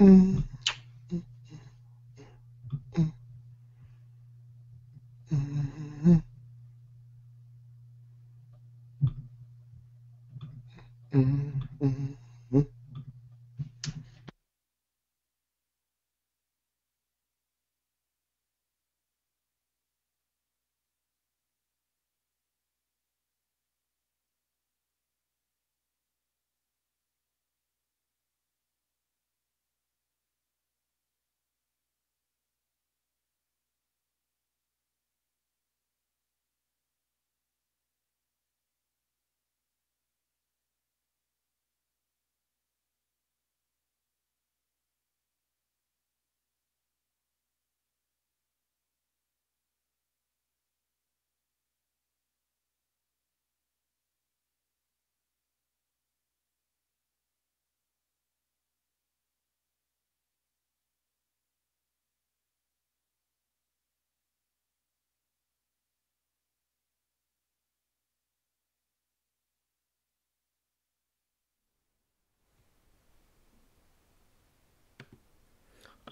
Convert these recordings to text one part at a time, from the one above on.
Mm, mm, mm, mm, mm, mm.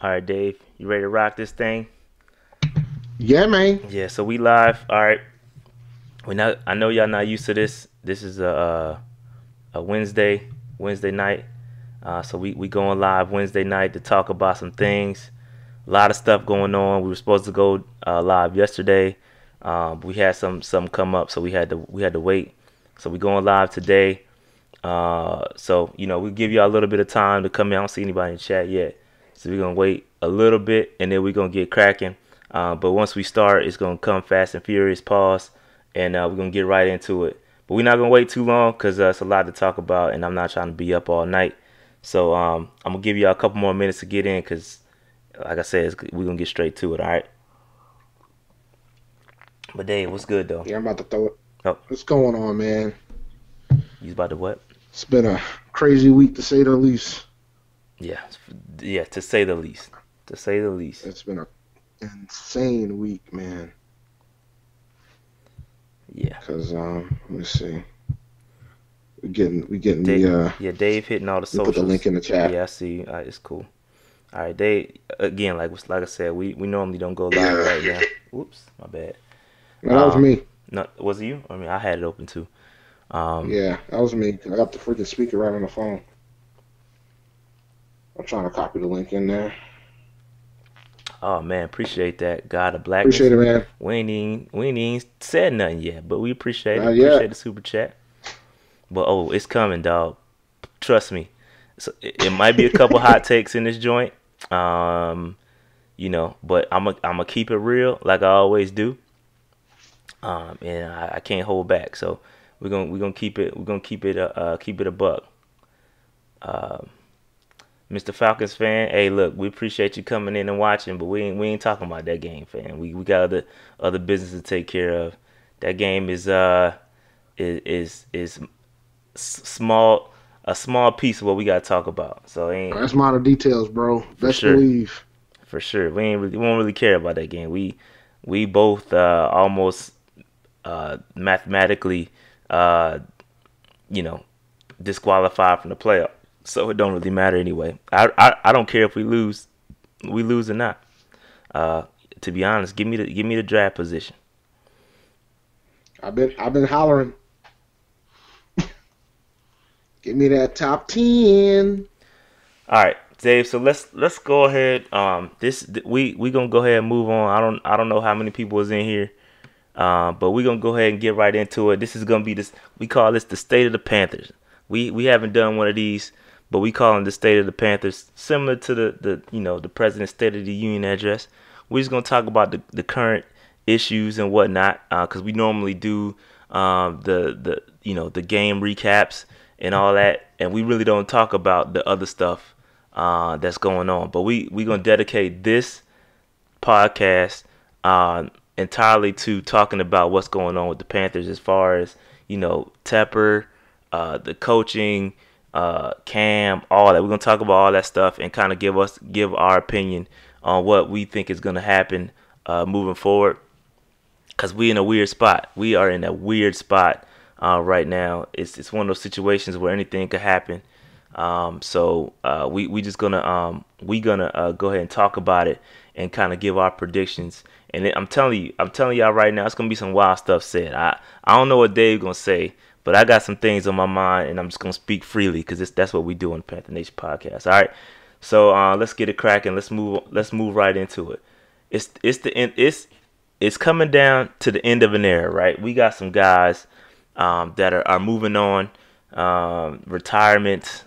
All right, Dave, you ready to rock this thing? Yeah, man. Yeah, so we live. All right, we not. I know y'all not used to this. This is a Wednesday night. So we going live Wednesday night to talk about some things. A lot of stuff going on. We were supposed to go live yesterday. We had some come up, so we had to wait. So we going live today. So we give y'all a little bit of time to come in. I don't see anybody in the chat yet, so we're gonna wait a little bit and then we're gonna get cracking. But once we start, it's gonna come fast and furious. Pause, and we're gonna get right into it. But we're not gonna wait too long because it's a lot to talk about, and I'm not trying to be up all night. So I'm gonna give y'all a couple more minutes to get in because, like I said, we're gonna get straight to it. All right. But Dave, what's good though? Yeah, I'm about to throw it. Oh, What's going on, man? you about to what? It's been a crazy week to say the least. Yeah, yeah. To say the least. To say the least. It's been a insane week, man. Yeah. Cause let me see. We getting Dave, the yeah, Dave hitting all the we put the link socials. in the chat. Yeah, I see. It's cool. All right, Dave. Again, like I said, we normally don't go live Yeah. right now. Whoops, my bad. No, that was Um, me. no, was it you? I mean, I had it open too. Um, Yeah, that was me. I got the freaking speaker right on the phone. I'm trying to copy the link in there. oh man, appreciate that. God of Appreciate Blackness. it, man. We ain't even said nothing yet, but we appreciate it. Not Appreciate yet. the super chat. But oh, it's coming, dog. Trust me. So it might be a couple hot takes in this joint. Um, but I'm gonna keep it real like I always do. And I can't hold back. So we're gonna keep it a buck. Mr. Falcons fan, hey, look, we appreciate you coming in and watching, but we ain't talking about that game, fan. We got other business to take care of. That game is small, a small piece of what we got to talk about. So ain't That's minor details, bro. for Best sure, believe. for sure. We won't really care about that game. We both almost mathematically uh, you know disqualified from the playoff. So it don't really matter anyway. I don't care if we lose or not. Uh, to be honest, give me the draft position. I've been hollering. Give me that top 10. All right, Dave. So let's go ahead. We gonna go ahead and move on. I don't know how many people is in here. But we're gonna go ahead and get right into it. This is gonna be this. We call this the state of the Panthers. We haven't done one of these, but we call them the state of the Panthers, similar to the president's State of the Union address. We're just gonna talk about the current issues and whatnot, because we normally do the game recaps and all that, and we really don't talk about the other stuff that's going on. But we gonna dedicate this podcast entirely to talking about what's going on with the Panthers as far as, Tepper, the coaching, Cam, all that. We're gonna talk about all that stuff and kind of give our opinion on what we think is gonna happen moving forward. Cause we in a weird spot. We are in a weird spot right now. It's one of those situations where anything could happen. So we just gonna go ahead and talk about it and kind of give our predictions. And I'm telling y'all right now, it's gonna be some wild stuff said. I don't know what Dave's gonna say, but I got some things on my mind, and I'm just gonna speak freely because that's what we do on the Panther Nation podcast. All right, so let's get it cracking. Let's move right into it. It's the end. It's coming down to the end of an era, right? We got some guys that are moving on, retirement,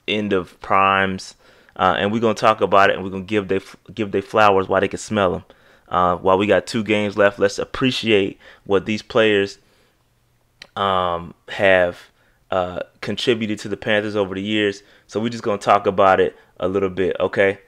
end of primes, and we're gonna talk about it, and we're gonna give they flowers while they can smell them. While we got 2 games left, let's appreciate what these players have contributed to the Panthers over the years. So we're just gonna talk about it a little bit, okay?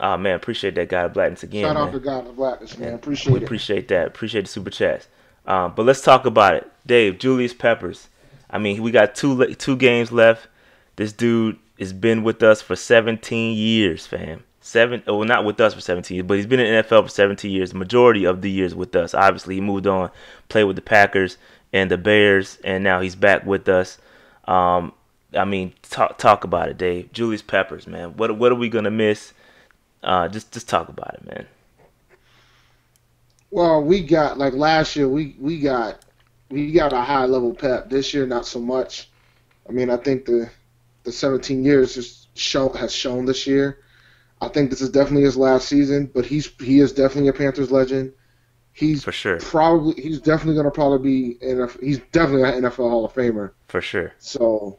Oh man, appreciate that, God Blackness again, Shout man. out to God Blackness, man. We Appreciate it. appreciate that. Appreciate the super chats. But let's talk about it. Dave, Julius Peppers. I mean, we got two games left. This dude has been with us for 17 years, fam. Not with us for 17 years, but he's been in the NFL for 17 years. The majority of the years with us. Obviously, he moved on, played with the Packers and the Bears, and now he's back with us. I mean, talk about it, Dave. Julius Peppers, man. What are we gonna miss? Just talk about it, man. Well, we got like last year. We got a high level Pep. This year, not so much. I mean, I think the 17 years has shown this year. I think this is definitely his last season, but he is definitely a Panthers legend. He's For sure. He's definitely going to probably be he's definitely an NFL Hall of Famer. For sure. So,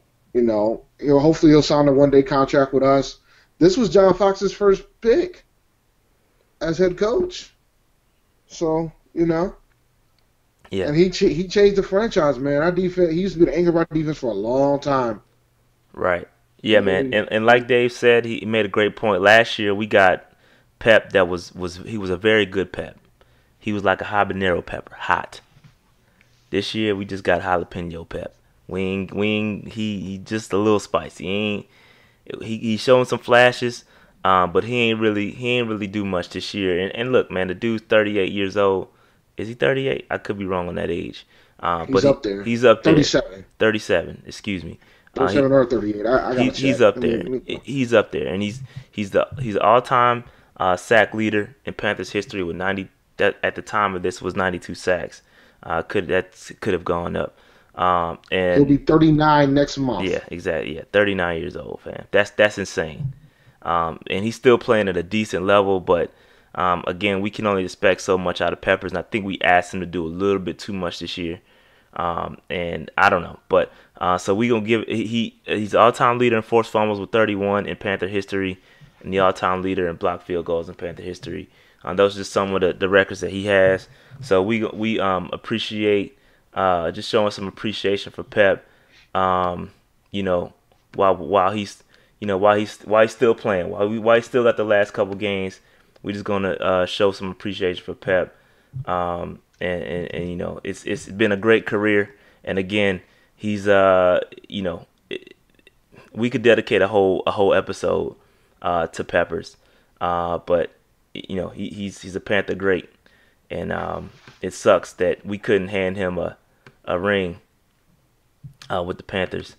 hopefully he'll sign a one-day contract with us. This was John Fox's first pick as head coach. So, Yeah. And he changed the franchise, man. Our defense, he used to be the anchor of our defense for a long time. Right. Yeah, man. And like Dave said, he made a great point. Last year we got Pep that was a very good Pep. He was like a habanero pepper, hot. This year we just got jalapeno Pep. He just a little spicy. He's showing some flashes, but he ain't really do much this year. And look, man, the dude's 38 years old. Is he 38? I could be wrong on that age. He's up there. He's up there. 37. 37. Excuse me. 37 or 38. I gotta check. He's up there. He's up there, and he's the all-time sack leader in Panthers history with 90. That at the time of this was 92 sacks. Could have gone up. And he'll be 39 next month. Yeah, exactly. Yeah, 39 years old, fam. That's insane. And he's still playing at a decent level, but again, we can only expect so much out of Peppers, and I think we asked him to do a little bit too much this year. And I don't know, but so we gonna give he's the all-time leader in forced fumbles with 31 in Panther history, and the all-time leader in blocked field goals in Panther history. Those are just some of the records that he has. So we appreciate just showing some appreciation for Pep. While he's still playing, while he's still got the last couple games, we're just gonna show some appreciation for Pep. And it's been a great career. And again, he's we could dedicate a whole episode to Peppers. But he's a Panther great, and it sucks that we couldn't hand him a ring with the Panthers.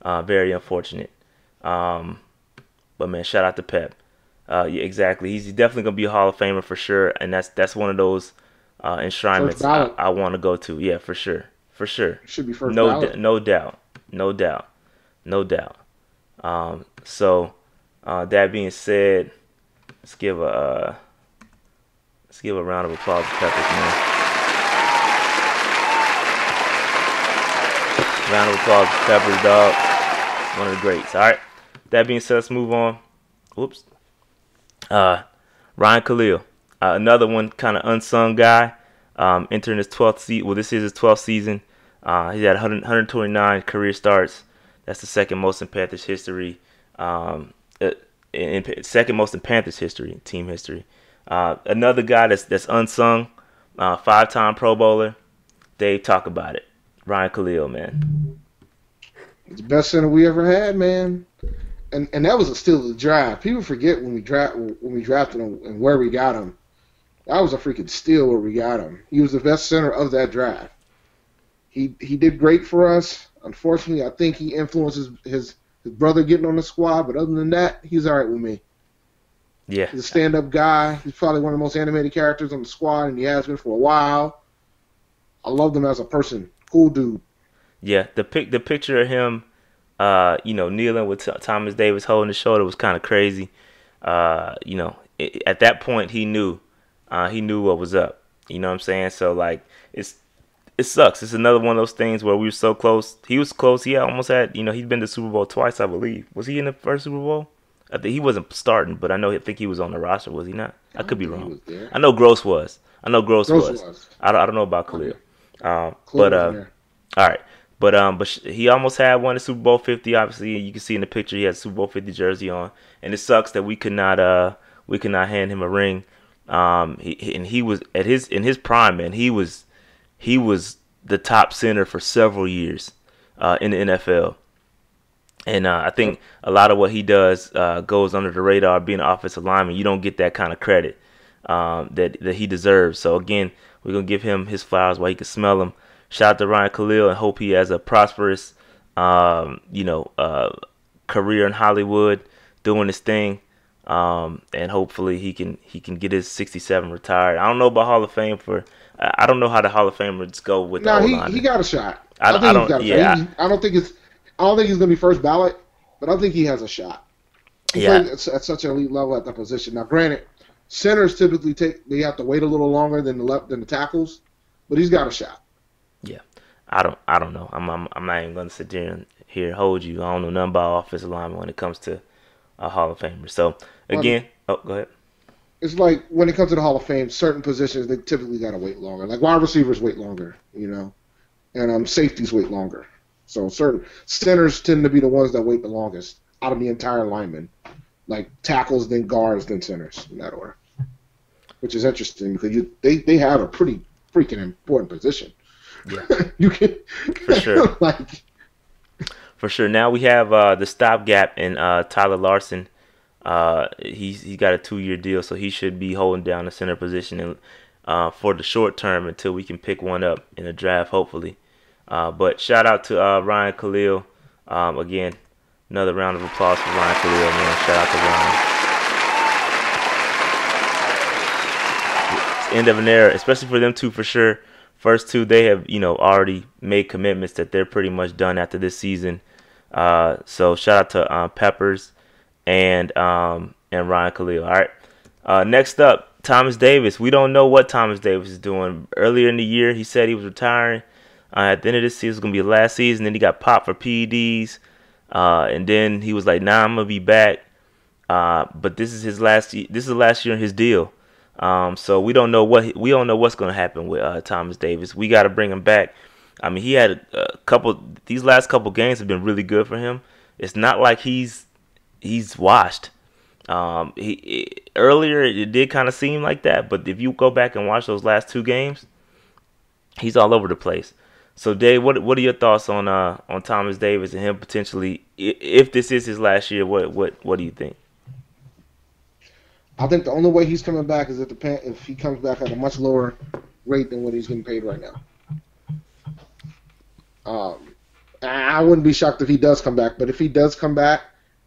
Very unfortunate. But man, shout out to Pep. Yeah, exactly. He's definitely gonna be a Hall of Famer for sure, and that's one of those enshrinements I want to go to. Yeah, for sure. Should be first ballot. No doubt. So that being said, let's give a round of applause to Peppers, man. Round of applause to Peppers, dog. One of the greats. All right. That being said, let's move on. Whoops. Ryan Khalil, another one, kind of unsung guy, entering his 12th season. Well, this is his 12th season. He had 129 career starts. That's the second most in Panthers history. Second most in Panthers history, team history. Another guy that's unsung, 5-time Pro Bowler. Dave, talk about it. Ryan Khalil, man. It's the best center we ever had, man. And that was a steal of the draft. People forget when we drafted him and where we got him. That was a freaking steal where we got him. He was the best center of that draft. He did great for us. Unfortunately, I think he influences his brother getting on the squad, but other than that, he's all right with me. Yeah. He's a stand-up guy. He's probably one of the most animated characters on the squad, and he has been for a while. I love him as a person. Cool dude. Yeah, the picture of him, kneeling with Thomas Davis holding his shoulder was kind of crazy. At that point he knew what was up. You know what I'm saying? So like it sucks. It's another one of those things where we were so close. He was close. He almost had, he'd been to Super Bowl twice, I believe. Was he in the first Super Bowl? I think he wasn't starting, but I think he was on the roster. Was he not? I could be wrong. I know Gross was. Gross was. I don't know about Khalil. All right. But he almost had one in Super Bowl 50. Obviously, you can see in the picture he had a Super Bowl 50 jersey on, and it sucks that we could not hand him a ring. He was in his prime, man. He was the top center for several years in the NFL, and I think a lot of what he does goes under the radar. Being an offensive lineman, you don't get that kind of credit that he deserves. So again, we're gonna give him his flowers while he can smell them. Shout out to Ryan Khalil and hope he has a prosperous, career in Hollywood, doing his thing, and hopefully he can get his 67 retired. I don't know about Hall of Fame I don't know how the Hall of Famers go with the O-line. He got a shot. I don't think he's gonna be first ballot, but I think he has a shot. He played at such an elite level at that position. Now, granted, centers typically they have to wait a little longer than the tackles, but he's got a shot. Yeah, I don't know. I'm not even gonna sit there and hold you. I don't know nothing about offensive linemen when it comes to a Hall of Famer. So again, go ahead. It's like when it comes to the Hall of Fame, certain positions they typically gotta wait longer. Like wide receivers wait longer, and safeties wait longer. So certain centers tend to be the ones that wait the longest out of the entire linemen, like tackles, then guards, then centers in that order. Which is interesting because they have a pretty freaking important position. Yeah, you can for sure. For sure. Now we have the stopgap in Tyler Larsen. He's got a 2-year deal, so he should be holding down the center position for the short term until we can pick one up in the draft, hopefully. But shout out to Ryan Khalil. Again, another round of applause for Ryan Khalil, man. Shout out to Ryan. It's the end of an era, especially for them two for sure. First two, they have already made commitments that they're pretty much done after this season. So shout out to Peppers and Ryan Khalil. All right. Next up, Thomas Davis. We don't know what Thomas Davis is doing. Earlier in the year, he said he was retiring. At the end of this season, it's gonna be the last season. Then he got popped for PEDs, and then he was like, "Nah, I'm gonna be back." But this is his last. This is the last year in his deal. So we don't know what's going to happen with Thomas Davis. We got to bring him back. I mean, he had a couple. These last couple games have been really good for him. It's not like he's washed. Earlier it did kind of seem like that, but if you go back and watch those last 2 games, he's all over the place. So Dave, what are your thoughts on Thomas Davis and him potentially, if this is his last year? What do you think? I think the only way he's coming back is if he comes back at a much lower rate than what he's getting paid right now. I wouldn't be shocked if he does come back, but if he does come back,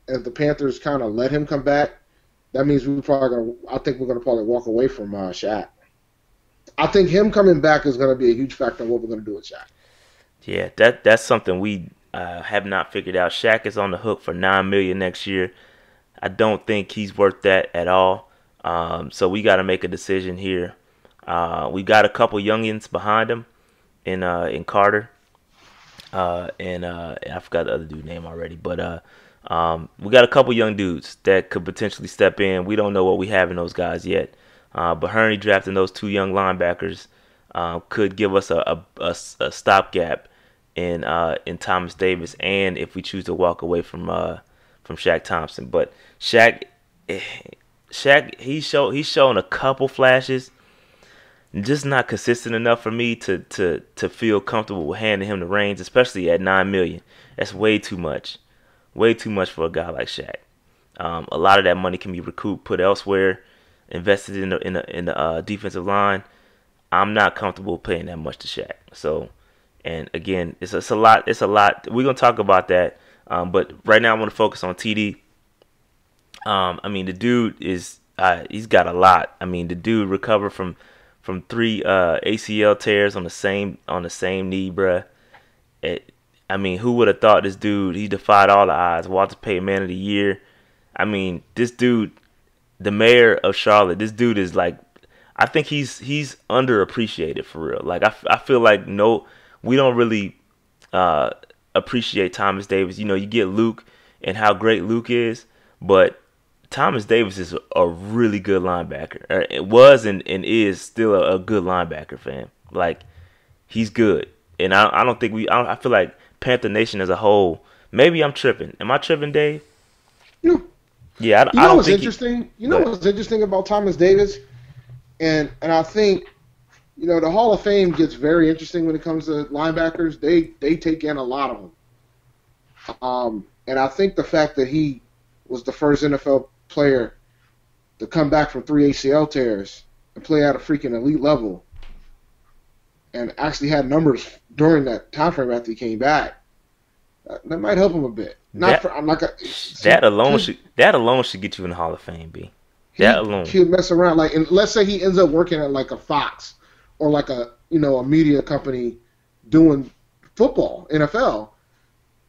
and if the Panthers kind of let him come back, that means I think we're gonna probably walk away from Shaq. I think him coming back is gonna be a huge factor in what we're gonna do with Shaq. Yeah, that's something we have not figured out. Shaq is on the hook for $9 million next year. I don't think he's worth that at all. So we got to make a decision here. We got a couple youngins behind him in Carter, and I forgot the other dude's name already. But we got a couple young dudes that could potentially step in. We don't know what we have in those guys yet. But Hurney drafting those 2 young linebackers could give us a stopgap in Thomas Davis, and if we choose to walk away from Shaq Thompson. But Shaq, Shaq, he's shown a couple flashes, just not consistent enough for me to feel comfortable with handing him the reins, especially at 9 million. That's way too much for a guy like Shaq. A lot of that money can be recouped, put elsewhere, invested in the defensive line. I'm not comfortable paying that much to Shaq. So, and again, it's a lot. It's a lot. We're gonna talk about that. But right now, I want to focus on TD. I mean, the dude is he's got a lot. I mean, the dude recovered from three ACL tears on the same knee, bruh. I mean, who would have thought this dude? He defied all the odds. Walter Payton Man of the Year. I mean, this dude, the mayor of Charlotte. This dude is like, I think he's underappreciated for real. Like I feel like we don't really appreciate Thomas Davis. You know, you get Luke and how great Luke is, but Thomas Davis is a really good linebacker. It was and is still a good linebacker, fam. Like, he's good. And I don't think I feel like Panther Nation as a whole, maybe I'm tripping. Am I tripping, Dave? No. Yeah, I don't what's think interesting? You know what's interesting about Thomas Davis? And I think, you know, the Hall of Fame gets very interesting when it comes to linebackers. They take in a lot of them. And I think the fact that he was the first NFL player to come back from 3 ACL tears and play at a freaking elite level and actually had numbers during that time frame after he came back, that might help him a bit. That alone should get you in the Hall of Fame, B. That alone. He'll mess around. Like, and let's say he ends up working at like a Fox or like a media company doing football, NFL.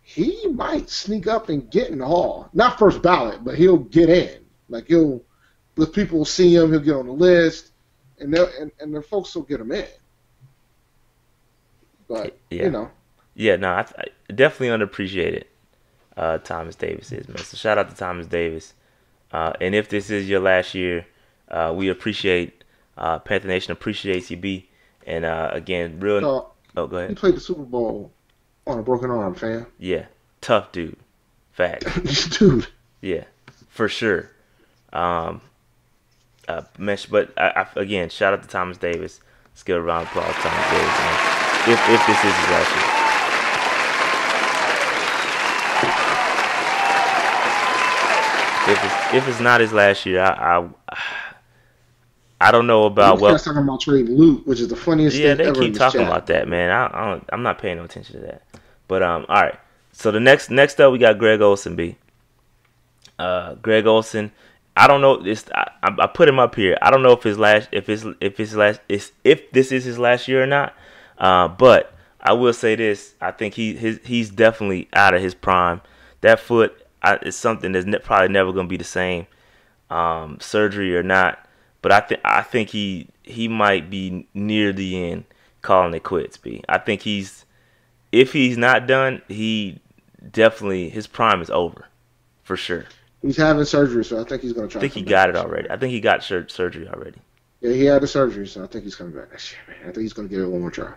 He might sneak up and get in the Hall. Not first ballot, but he'll get in. Like, if people see him, he'll get on the list, and the folks will get him in. But yeah. Yeah, no, I definitely underappreciated. Thomas Davis is, man. So shout out to Thomas Davis. And if this is your last year, we appreciate Panther Nation appreciates you, B. And again, go ahead. He played the Super Bowl on a broken arm, fam. Yeah, tough dude. Fact. Dude. Yeah, for sure. But again, shout out to Thomas Davis. Let's give a round of applause to Thomas Davis, man. If this is his last year. If it's not his last year, I don't know about talking about trading Luke, which is the funniest thing ever. Yeah, they keep talking about that, man. I'm not paying no attention to that. But all right. So the next up, we got Greg Olsen, B. Greg Olsen. I don't know. I put him up here. I don't know if this is his last year or not. But I will say this: I think he's definitely out of his prime. That foot is something that's probably never going to be the same, surgery or not. But I think he might be near the end, calling it quits. B. I think if he's not done, he definitely his prime is over, for sure. He's having surgery, so I think he's going to try. I think he got it already. I think he got surgery already. Yeah, he had the surgery, so I think he's coming back next year, man. I think he's going to give it one more try.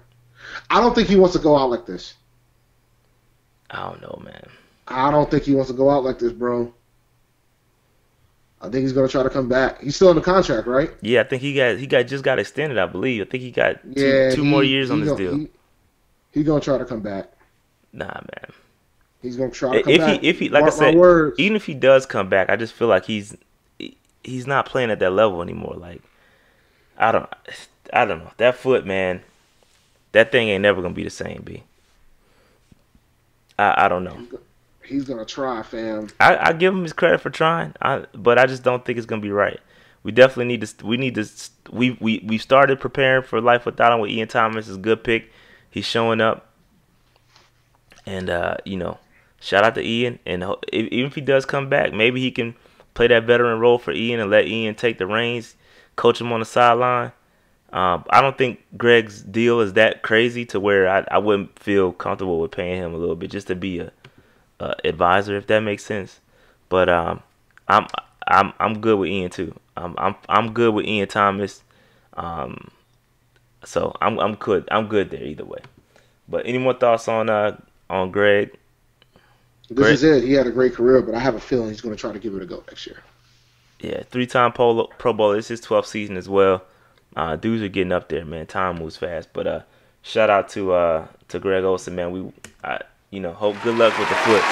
I don't think he wants to go out like this. I don't know, man. I don't think he wants to go out like this, bro. I think he's going to try to come back. He's still in the contract, right? Yeah, I think he just got extended, I believe. I think he got two more years on this deal. He's going to try to come back. Nah, man. He's going to try to come back. If he like I said, even if he does come back, I just feel like he's not playing at that level anymore. Like, I don't know. That foot, man, that thing ain't never going to be the same, B. I don't know. He's going to try, fam. I give him his credit for trying, but I just don't think it's going to be right. We definitely we started preparing for life without him with Ian Thomas. Is a good pick. He's showing up. And, shout out to Ian. And even if he does come back, maybe he can play that veteran role for Ian and let Ian take the reins, coach him on the sideline. I don't think Greg's deal is that crazy to where I wouldn't feel comfortable with paying him a little bit just to be a advisor, if that makes sense. But I'm good with Ian too. I'm good with Ian Thomas. So I'm good. I'm good there either way. But any more thoughts on Greg? This is it. He had a great career, but I have a feeling he's going to try to give it a go next year. Yeah, 3-time Pro Bowler. This is his 12th season as well. Dudes are getting up there, man. Time moves fast. But shout out to Greg Olsen, man. Hope good luck with the foot.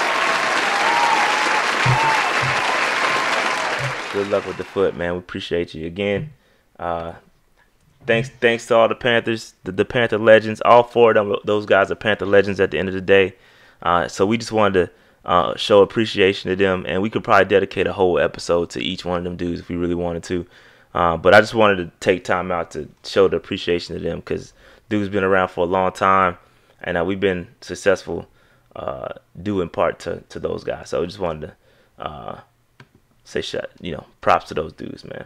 Good luck with the foot, man. We appreciate you again. Thanks to all the Panthers, the Panther legends. All four of them, those guys are Panther legends at the end of the day. So we just wanted to show appreciation to them, and we could probably dedicate a whole episode to each one of them dudes if we really wanted to. But I just wanted to take time out to show the appreciation to them because dudes been around for a long time, and we've been successful due in part to those guys. So I just wanted to say props to those dudes, man.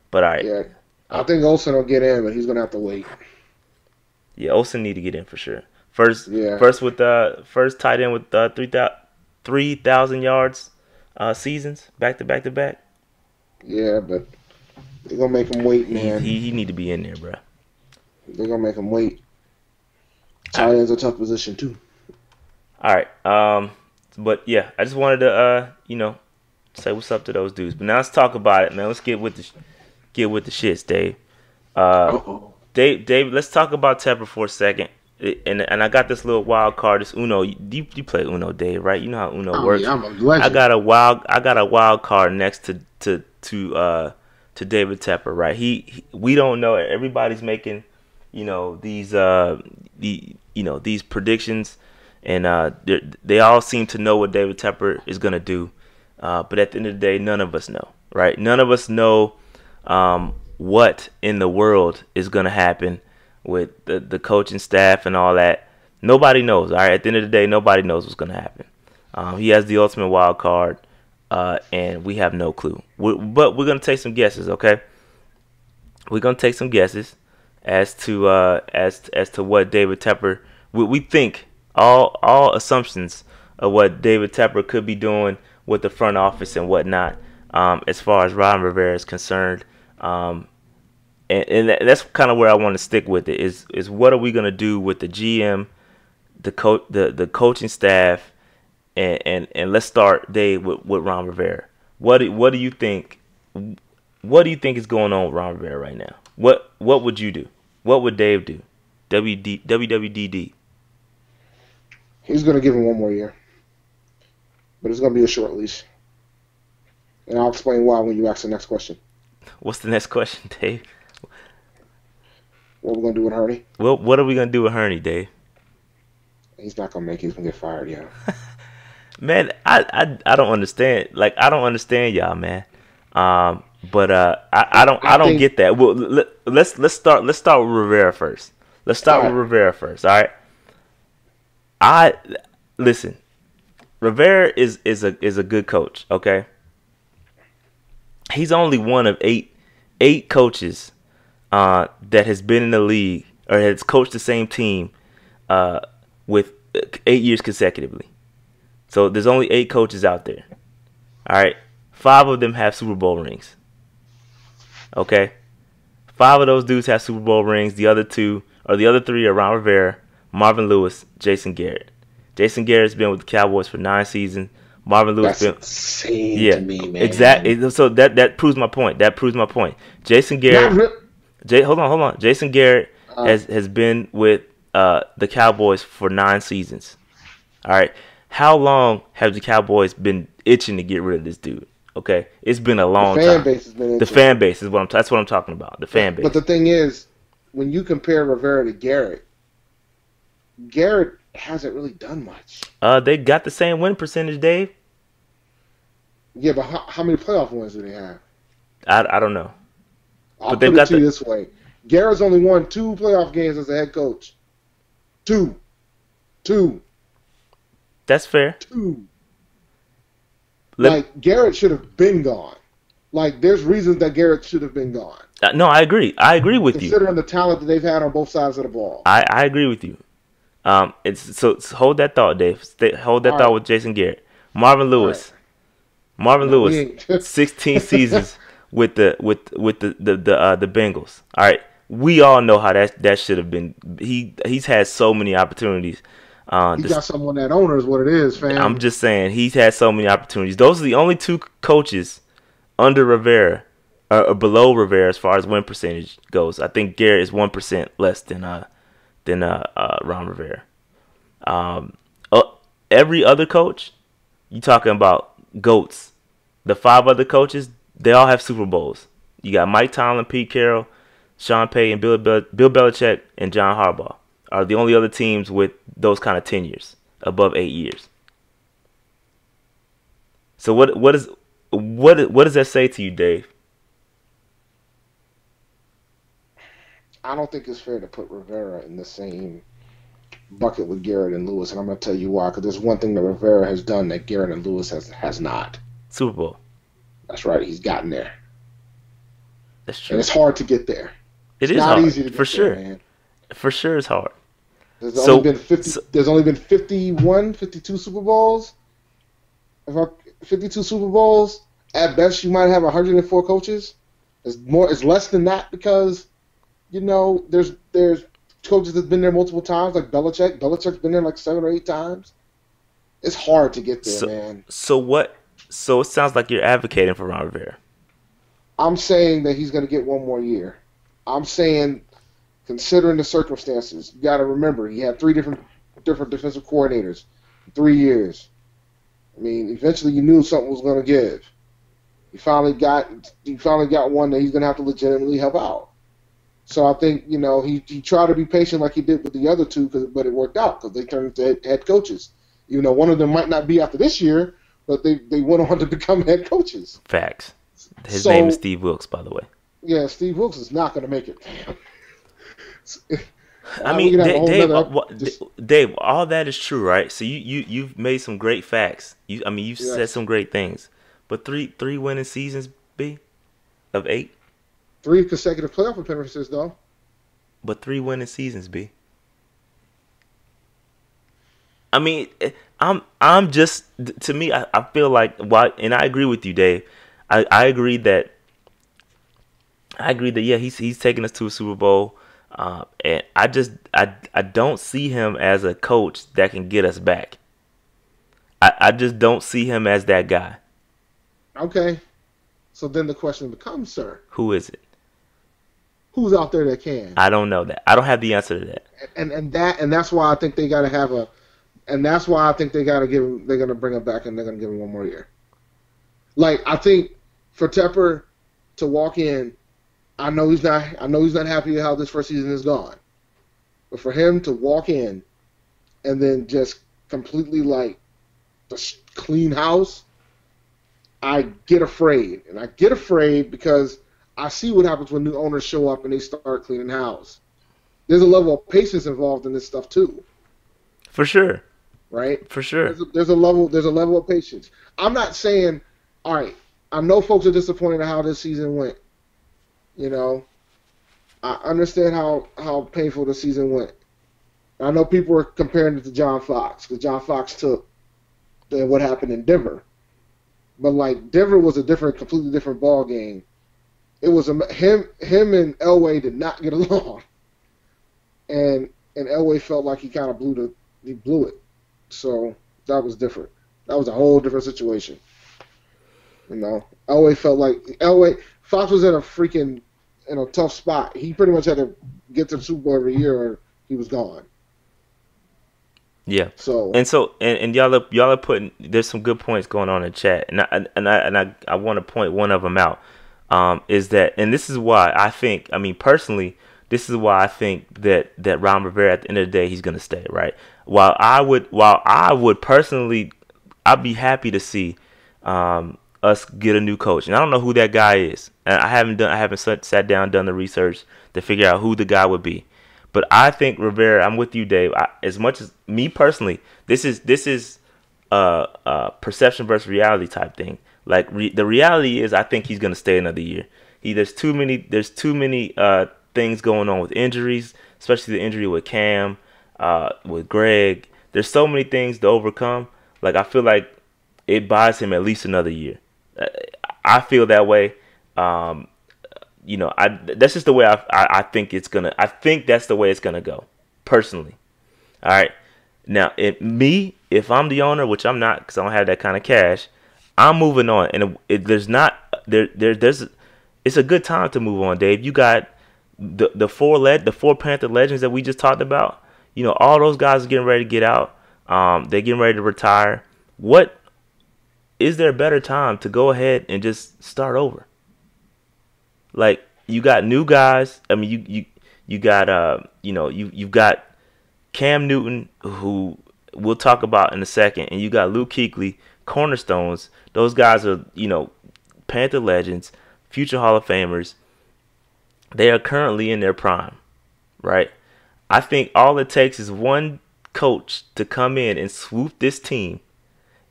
But all right. Yeah, I think Olsen will get in, but he's gonna have to wait. Yeah, Olsen need to get in for sure. First tight end with 3,000 yards seasons back to back. Yeah, but they're gonna make him wait, man. He need to be in there, bro. They're gonna make him wait. Tight end's a tough position too. All right. But yeah, I just wanted to say what's up to those dudes. But now let's talk about it, man. Let's get with the shits, Dave. Dave, let's talk about Tepper for a second. And I got this little wild card, this Uno. You play Uno, Dave, right? You know how Uno works. Yeah, I'm a legend. I got a wild card next to David Tepper, right? We don't know it. Everybody's making these these predictions, and they all seem to know what David Tepper is gonna do. But at the end of the day, none of us know, right? None of us know what in the world is going to happen with the coaching staff and all that. Nobody knows, all right? At the end of the day, nobody knows what's going to happen. He has the ultimate wild card, and we have no clue. But we're going to take some guesses, okay? We're going to take some guesses as to what David Tepper, we think, all assumptions of what David Tepper could be doing with the front office and whatnot, as far as Ron Rivera is concerned, and that's kind of where I want to stick with it. Is what are we gonna do with the GM, the coaching staff, and let's start, Dave, with Ron Rivera. What do you think? What do you think is going on with Ron Rivera right now? What would you do? What would Dave do? WWDD. He's gonna give him one more year. But it's going to be a short leash. And I'll explain why when you ask the next question. What's the next question, Dave? What we're going to do with Hurney? Well, what are we going to do with Hurney, Dave? He's not going to make it. He's going to get fired, yeah. Man, I don't understand. Like, I don't understand y'all, man. But I don't get that. Well, let's start with Rivera first. Let's start with Rivera first, all right? Listen. Rivera is a good coach, okay? He's only one of eight coaches that has been in the league or has coached the same team with 8 years consecutively. So there's only 8 coaches out there. All right, 5 of them have Super Bowl rings. Okay, 5 of those dudes have Super Bowl rings. The other 3 are Ron Rivera, Marvin Lewis, Jason Garrett. Jason Garrett's been with the Cowboys for 9 seasons. Marvin Lewis been insane to me, man. Exactly. So that proves my point. Jason Garrett. Hold on. Jason Garrett has been with the Cowboys for 9 seasons. All right. How long have the Cowboys been itching to get rid of this dude? Okay, it's been a long time. The fan base is that's what I'm talking about. The fan base. But the thing is, when you compare Rivera to Garrett hasn't really done much. They got the same win percentage, Dave. Yeah, but how many playoff wins do they have? I don't know. I'll put it to you this way. Garrett's only won 2 playoff games as a head coach. 2. That's fair. 2. Garrett should have been gone. Like, there's reasons that Garrett should have been gone. No, I agree. I agree with you. Considering the talent that they've had on both sides of the ball. I agree with you. So hold that thought, Dave. Hold that thought with Jason Garrett. Marvin Lewis. 16 seasons with the Bengals. All right. We all know how that should have been. He's had so many opportunities. He got someone that owner is what it is, fam. I'm just saying he's had so many opportunities. Those are the only 2 coaches under Rivera or below Rivera as far as win percentage goes. I think Garrett is 1% less than Ron Rivera. Um, uh, every other coach, you talking about goats. The 5 other coaches, they all have Super Bowls. You got Mike Tomlin, Pete Carroll, Sean Payton, Bill Belichick, and John Harbaugh are the only other teams with those kind of tenures above 8 years. So what does that say to you, Dave? I don't think it's fair to put Rivera in the same bucket with Garrett and Lewis, and I'm going to tell you why. Because there's one thing that Rivera has done that Garrett and Lewis has not. Super Bowl. That's right. He's gotten there. That's true. And it's hard to get there. It's not hard, easy to get for sure. there, man. For sure, it's hard. There's only been 51, 52 Super Bowls. 52 Super Bowls. At best, you might have 104 coaches. It's less than that because, there's coaches that've been there multiple times, like Belichick. Belichick's been there like 7 or 8 times. It's hard to get there, man. So it sounds like you're advocating for Ron Rivera. I'm saying that he's going to get one more year. I'm saying, considering the circumstances, you got to remember he had 3 different defensive coordinators in 3 years. I mean, eventually you knew something was going to give. He finally got one that he's going to have to legitimately help out. So I think he tried to be patient like he did with the other 2, but it worked out because they turned into head coaches. Even though one of them might not be after this year, but they went on to become head coaches. Facts. His name is Steve Wilkes, by the way. Yeah, Steve Wilkes is not going to make it. I mean, Dave, all that is true, right? So you've made some great facts. You've said some great things. But three winning seasons, B, of 8. 3 consecutive playoff appearances, though. But 3 winning seasons, B. I mean, I'm just, to me, I feel like, and I agree with you, Dave. I agree that yeah, he's taking us to a Super Bowl, and I don't see him as a coach that can get us back. I just don't see him as that guy. Okay, so then the question becomes, sir, who is it? Who's out there that can? I don't know that. I don't have the answer to that. And that's why I think they got to have a, and that's why I think they got to give him. They're going to bring him back and they're going to give him one more year. Like, I think for Tepper to walk in, I know he's not happy with how this first season is gone. But for him to walk in and then just completely like just clean house, I get afraid. And I get afraid because I see what happens when new owners show up and they start cleaning house. There's a level of patience involved in this stuff too. For sure. Right? For sure. There's a level of patience. I'm not saying, all right, I know folks are disappointed in how this season went. I understand how painful the season went. I know people are comparing it to John Fox because John Fox took what happened in Denver. But like Denver was a completely different ball game. It was him and Elway did not get along, and Elway felt like he kind of blew it. So that was different. That was a whole different situation. Elway felt like Fox was in a tough spot. He pretty much had to get to the Super Bowl every year or he was gone. Yeah. So y'all are putting, there's some good points going on in the chat, and I want to point one of them out. Is that, and this is why I think, personally, this is why I think that Ron Rivera at the end of the day he's gonna stay, right? While I would personally, I'd be happy to see us get a new coach, and I don't know who that guy is. And I haven't sat down, done the research to figure out who the guy would be. But I think Rivera, I'm with you, Dave. As much as me personally, this is perception versus reality type thing. Like the reality is, I think he's gonna stay another year. There's too many things going on with injuries, especially the injury with Cam, with Greg. There's so many things to overcome. Like I feel like it buys him at least another year. I feel that way. That's just the way I think it's gonna. I think that's the way it's gonna go, personally. All right. Now, if I'm the owner, which I'm not, because I don't have that kind of cash, I'm moving on. And there's not there's it's a good time to move on, Dave. You got the four Panther legends that we just talked about. You know, all those guys are getting ready to get out. They're getting ready to retire. What is there a better time to go ahead and just start over? Like, you got new guys. I mean, you got you've got Cam Newton, who we'll talk about in a second, and you got Luke Kuechly, cornerstones. Those guys are, Panther legends, future Hall of Famers. They are currently in their prime, right? I think all it takes is one coach to come in and swoop this team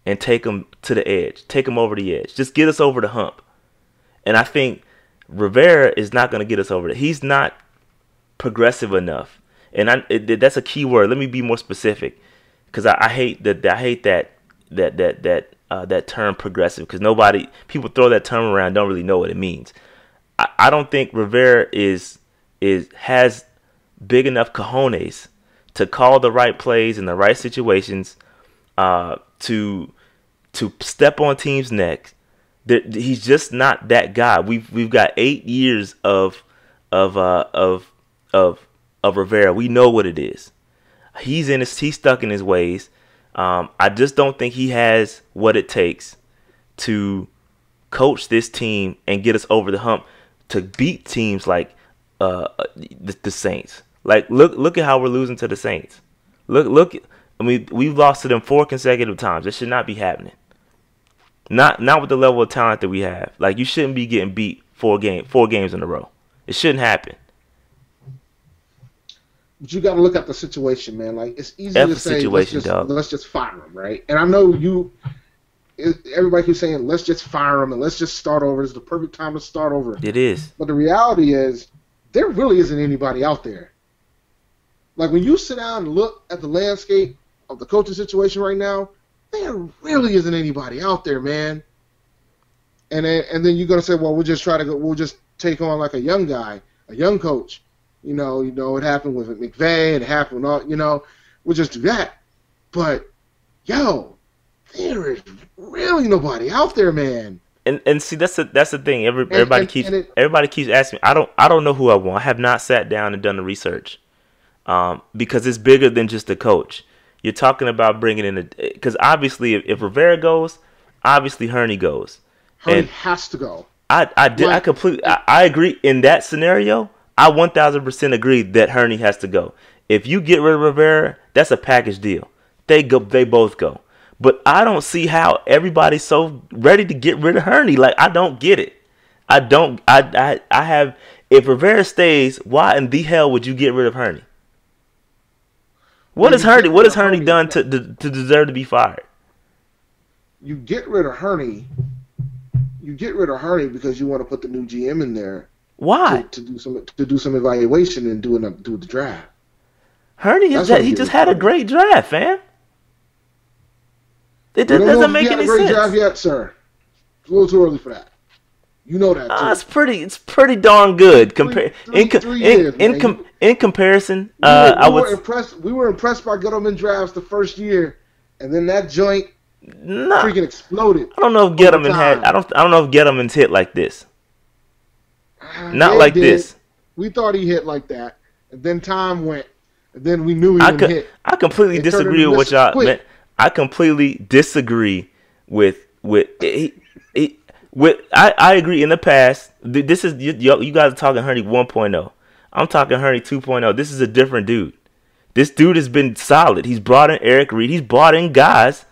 and take them to the edge, take them over the edge, just get us over the hump. And I think Rivera is not going to get us over there. He's not progressive enough, and that's a key word. Let me be more specific, because I hate that. I hate that term progressive, because people throw that term around, don't really know what it means. I don't think Rivera has big enough cojones to call the right plays in the right situations, to step on teams' necks. He's just not that guy. We've got 8 years of Rivera. We know what it is. He's stuck in his ways. I just don't think he has what it takes to coach this team and get us over the hump to beat teams like the Saints. Like, look at how we're losing to the Saints. Look. I mean, we've lost to them 4 consecutive times. It should not be happening. Not with the level of talent that we have. Like, you shouldn't be getting beat 4 games in a row. It shouldn't happen. But you got to look at the situation, man. Like, it's easy to say, let's just fire him, right? And I know everybody keeps saying, let's just fire him and let's just start over. It's the perfect time to start over. It is. But the reality is, there really isn't anybody out there. Like, when you sit down and look at the landscape of the coaching situation right now, there really isn't anybody out there, man. And then you're gonna say, well, we'll just take on like a young guy, a young coach. You know, it happened with McVay, it happened with all, we'll just do that. But there is really nobody out there, man. And see, that's the thing. Everybody keeps asking me. I don't know who I want. I have not sat down and done the research, because it's bigger than just a coach. You're talking about bringing in because obviously if Rivera goes, obviously Hurney goes. Hurney has to go. I completely agree in that scenario. I 1,000% agree that Hurney has to go. If you get rid of Rivera, that's a package deal. They both go. But I don't see how everybody's so ready to get rid of Hurney. Like, I don't get it. If Rivera stays, why in the hell would you get rid of Hurney? What has Hurney done to deserve to be fired? You get rid of Hurney. You get rid of Hurney because you want to put the new GM in there. Why? To do some evaluation and do the draft. Hurney he just had a great draft, fam. It doesn't make any sense. Great draft yet, sir. It's a little too early for that. You know that too. It's pretty darn good in comparison. We were impressed by Gettleman drafts the first year, and then that joint freaking exploded. I don't know if Gettleman I don't know if Gettleman's hit like this. Not like this. We thought he hit like that, and then time went, and then we knew he didn't hit. I completely disagree with what y'all. Man, I completely disagree with. I agree. In the past, this is you guys are talking Hurney 1.0. I'm talking Hurney 2.0. This is a different dude. This dude has been solid. He's brought in Eric Reed. He's brought in guys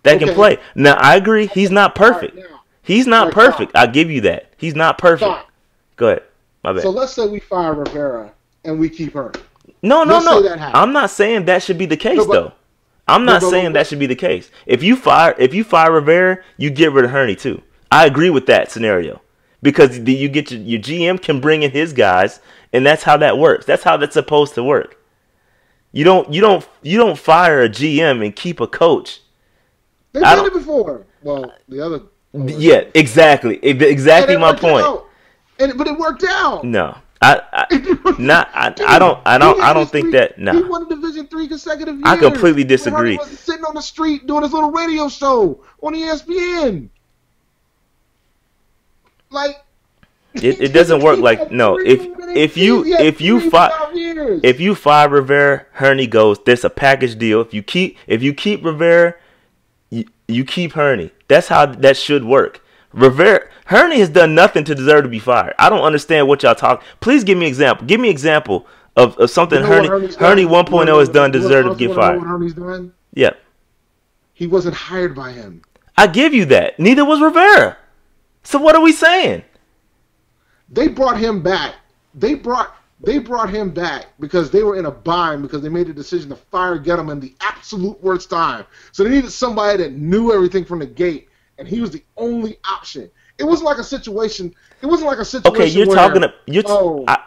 that can play. Now, I agree. He's not perfect. He's not perfect. I give you that. He's not perfect. Go ahead. My bad. So let's say we fire Rivera and we keep Hurney. No. I'm not saying that should be the case, though. I'm not saying that should be the case. If you fire Rivera, you get rid of Hurney too. I agree with that scenario, because you get your GM can bring in his guys, and that's how that works. That's how that's supposed to work. You don't fire a GM and keep a coach. They did it before. Well, the other. Yeah, exactly my point. But it worked out. No. I don't think that. No. He won a Division III consecutive years. I completely disagree. He was sitting on the street doing his little radio show on ESPN. Like It doesn't work he like had no. three winning seasons. He had If you three fire playoff years. if you fire Rivera, Herney goes. There's a package deal. If you keep Rivera, you keep Herney. That's how that should work. Herney has done nothing to deserve to be fired. I don't understand what y'all talk. Please give me an example. Give me an example of something You know what Herney done? 1.0 has done to deserve to get You know fired. what Herney's done? Yeah, He wasn't hired by him. I give you that. Neither was Rivera. So what are we saying? They brought him back. They brought him back because they were in a bind because they made a decision to fire Gettleman the absolute worst time. So they needed somebody that knew everything from the gate, and he was the only option. It wasn't like a situation. It wasn't like a situation. Okay, you're where,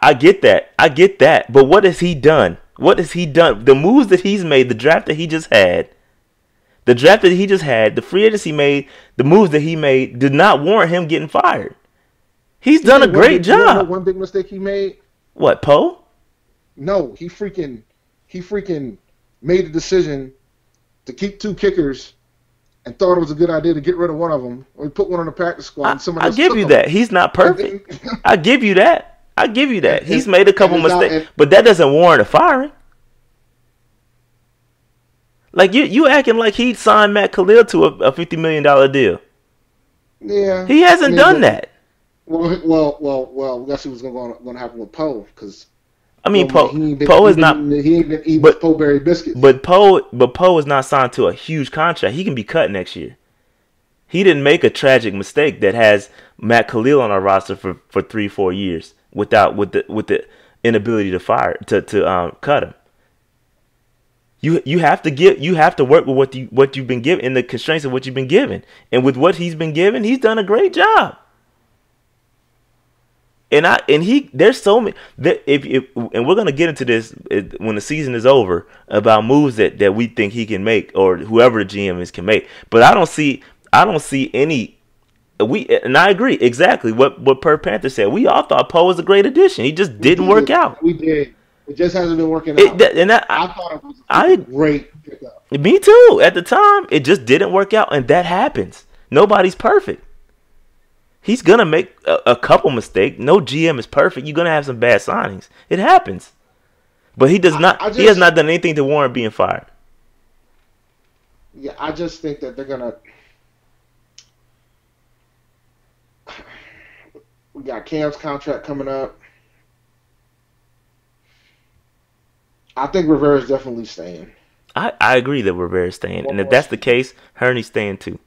I get that. I get that. But what has he done? What has he done? The moves that he's made, the draft that he just had, the free agency he made, the moves that he made did not warrant him getting fired. He's done a great job. You know one big mistake he made? What, Poe? No, he freaking made the decision to keep two kickers and thought it was a good idea to get rid of one of them. Or he put one on the practice squad and somebody else I give you that. He's not perfect. I give you that. He's made a couple mistakes, but that doesn't warrant a firing. Like you acting like he'd signed Matt Khalil to a $50 million deal. Yeah. He hasn't done that. Well. We got to see what's going to happen with Poe because Poe is not. He ain't been eating Poe Berry biscuits. But Poe is not signed to a huge contract. He can be cut next year. He didn't make a tragic mistake that has Matt Khalil on our roster for 3-4 years with the inability to cut him. You have to work with what you've been given in the constraints of what you've been given, and with what he's been given, he's done a great job. There's so many and we're gonna get into this when the season is over about moves that we think he can make or whoever the GM is can make. But I don't see any. And I agree exactly what Per Panther said. We all thought Poe was a great addition. He just didn't work out. We did. It just hasn't been working out. I thought it was a great pickup. Me too. At the time, it just didn't work out, and that happens. Nobody's perfect. He's gonna make a couple mistakes. No GM is perfect. You're gonna have some bad signings. It happens. But he does not. He has not done anything to warrant being fired. Yeah, I just think that they're gonna. We got Cam's contract coming up. I think Rivera's definitely staying. I agree that Rivera's staying, and if that's the case, Herney's staying too.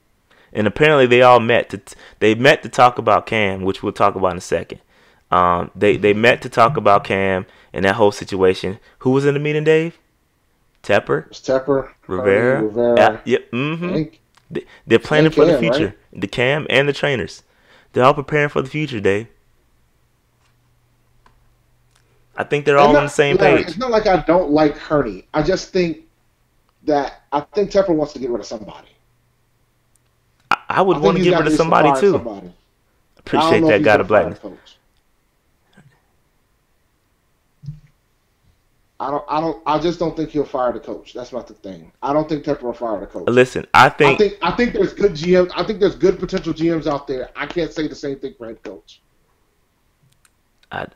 And apparently they all met to talk about Cam, which we'll talk about in a second. They met to talk about Cam and that whole situation. Who was in the meeting, Dave? Tepper? It was Tepper. Rivera. Yep. Mm-hmm. They're planning for the future. Right? The Cam and the trainers. They're all preparing for the future, Dave. I think they're all on the same page. It's not like I don't like Herney. I just think Tepper wants to get rid of somebody. I would want to get rid of somebody too. Appreciate that guy to blackness. I just don't think he'll fire the coach. That's not the thing. I don't think Tepper will fire the coach. Listen, I think there's good GMs. I think there's good potential GMs out there. I can't say the same thing for head coach. I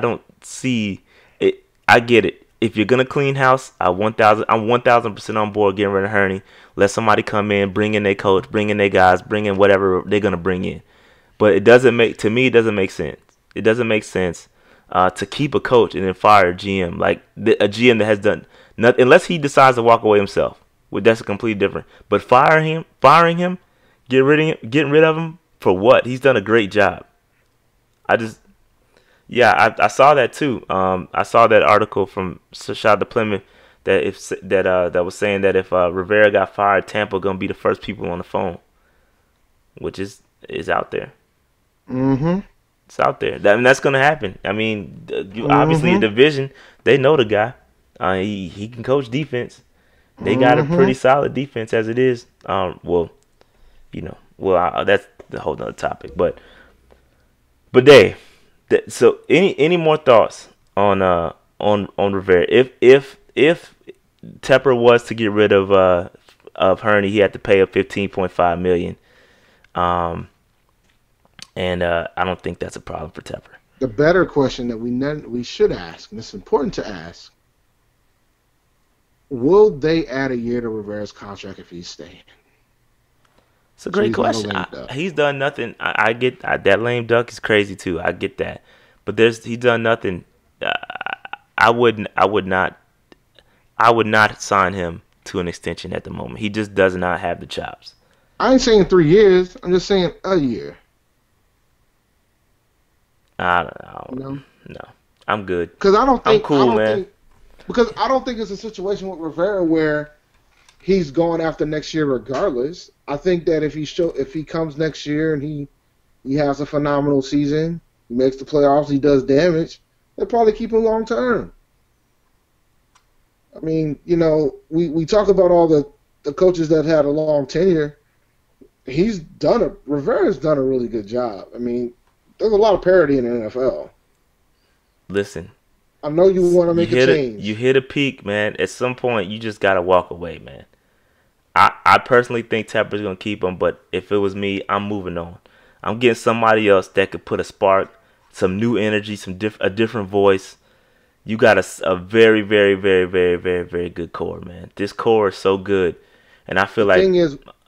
don't see it. I get it. If you're gonna clean house, I'm 1,000% on board getting rid of Herney. Let somebody come in, bring in their coach, bring in their guys, bring in whatever they're gonna bring in. But it doesn't make sense. It doesn't make sense to keep a coach and then fire a GM like a GM that has done nothing unless he decides to walk away himself. Well, that's completely different. But firing him, getting rid of him for what? He's done a great job. I saw that too. I saw that article from Shad Plymouth that was saying that if Rivera got fired, Tampa gonna be the first people on the phone, which is out there. Mm-hmm. It's out there. That's gonna happen. I mean, obviously a division. They know the guy. He can coach defense. They got a pretty solid defense as it is. That's the whole other topic. But Dave. So any more thoughts on Rivera? If Tepper was to get rid of Herney, he had to pay a $15.5 million. And I don't think that's a problem for Tepper. The better question that we should ask, and it's important to ask, will they add a year to Rivera's contract if he's staying? It's a great question. He's done nothing. I get that lame duck is crazy too. I get that, but he's done nothing. I would not sign him to an extension at the moment. He just does not have the chops. I ain't saying 3 years. I'm just saying a year. I don't know. No, I'm good. Because I don't think I'm cool, man. Because I don't think it's a situation with Rivera where he's going after next year regardless. I think that if he comes next year and he has a phenomenal season, he makes the playoffs, he does damage, they'll probably keep him long term. I mean, we talk about all the coaches that had a long tenure. Rivera's done a really good job. I mean, there's a lot of parity in the NFL. Listen. I know you want to make a change. You hit a peak, man. At some point, you just got to walk away, man. I personally think Tepper's going to keep him, but if it was me, I'm moving on. I'm getting somebody else that could put a spark, some new energy, a different voice. You got a very, very, very, very, very, very good core, man. This core is so good. And I feel like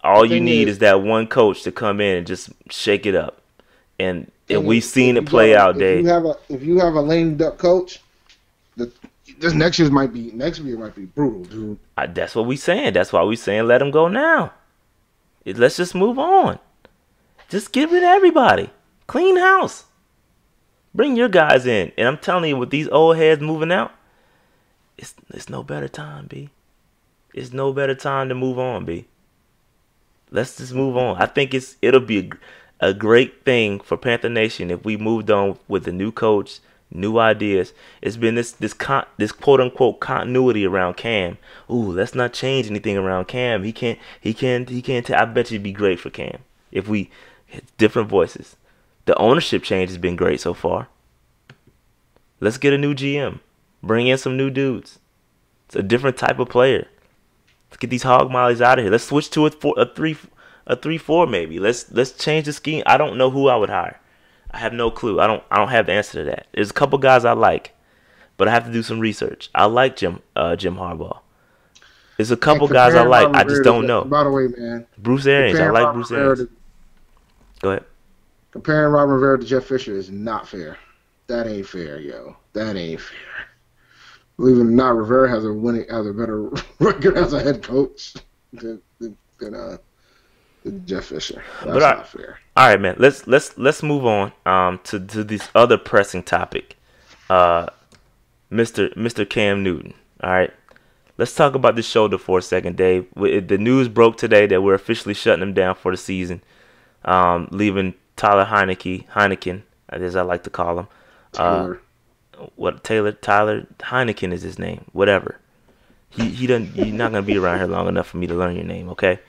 all you need is that one coach to come in and just shake it up. And we've seen it play out, Dave. If you have a lame duck coach, next year might be brutal, dude. That's what we saying. That's why we saying let him go now. Let's just move on. Just get rid of everybody. Clean house. Bring your guys in. And I'm telling you, with these old heads moving out, it's no better time, B. It's no better time to move on, B. Let's just move on. I think it'll be a great thing for Panther Nation if we moved on with a new coach, new ideas. It's been this quote unquote continuity around Cam. Ooh, let's not change anything around Cam. He can't. I bet you it'd be great for Cam if we had different voices. The ownership change has been great so far. Let's get a new GM. Bring in some new dudes. It's a different type of player. Let's get these hog mollies out of here. Let's switch to a 3-4 maybe. Let's change the scheme. I don't know who I would hire. I have no clue. I don't have the answer to that. There's a couple guys I like, but I have to do some research. I like Jim Harbaugh. There's a couple guys I like. I just don't know. By the way, man, Bruce Arians. I like Bruce Arians. Go ahead. Comparing Robert Rivera to Jeff Fisher is not fair. That ain't fair, yo. That ain't fair. Believe it or not, Rivera has a better record as a head coach than Jeff Fisher. That's not fair. All right, man. Let's move on to this other pressing topic. Mr. Cam Newton. All right. Let's talk about this shoulder for a second, Dave. The news broke today that we're officially shutting him down for the season, leaving Tyler Heineken, as I like to call him. Tyler Heineken is his name. Whatever. He doesn't. You're not gonna be around here long enough for me to learn your name. Okay.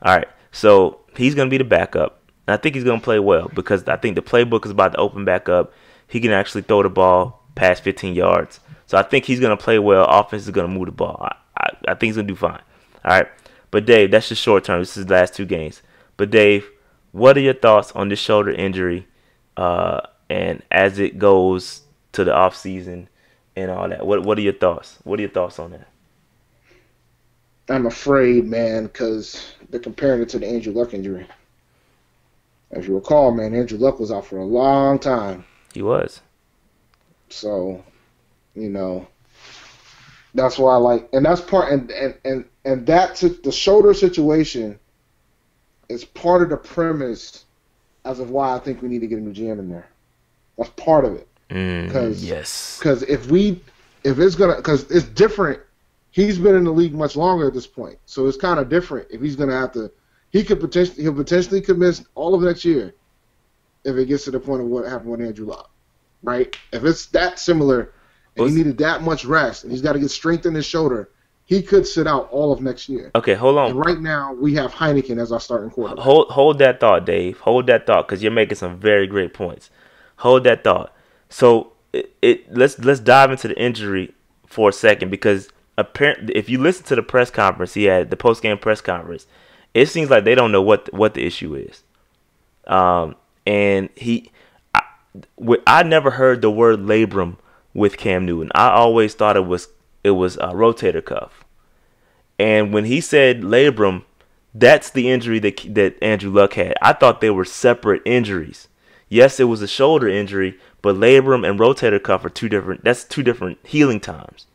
All right. So he's gonna be the backup. And I think he's gonna play well because I think the playbook is about to open back up. He can actually throw the ball past 15 yards. So I think he's gonna play well. Offense is gonna move the ball. I think he's gonna do fine. All right. But Dave, that's just short term. This is his last 2 games. But Dave, what are your thoughts on this shoulder injury? And as it goes to the off season and all that, what are your thoughts? What are your thoughts on that? I'm afraid, man, because they're comparing it to the Andrew Luck injury. As you recall, man, Andrew Luck was out for a long time. He was. So, that's why and that's part, and that's the shoulder situation is part of the premise as of why I think we need to get a new GM in there. That's part of it. Yes. Because because it's different. He's been in the league much longer at this point, so it's kind of different. If he's gonna have to, he'll potentially could miss all of next year if it gets to the point of what happened with Andrew Luck, right? If it's that similar and he needed that much rest and he's got to get strength in his shoulder, he could sit out all of next year. Okay, hold on. And right now we have Heineken as our starting quarterback. Hold that thought, Dave. Hold that thought because you're making some very great points. Hold that thought. So let's dive into the injury for a second because apparently, if you listen to the press conference he had, the post game press conference, it seems like they don't know what the issue is. and I never heard the word labrum with Cam Newton. I always thought it was a rotator cuff. And when he said labrum, that's the injury that Andrew Luck had. I thought they were separate injuries. Yes, it was a shoulder injury, but labrum and rotator cuff are two different healing times.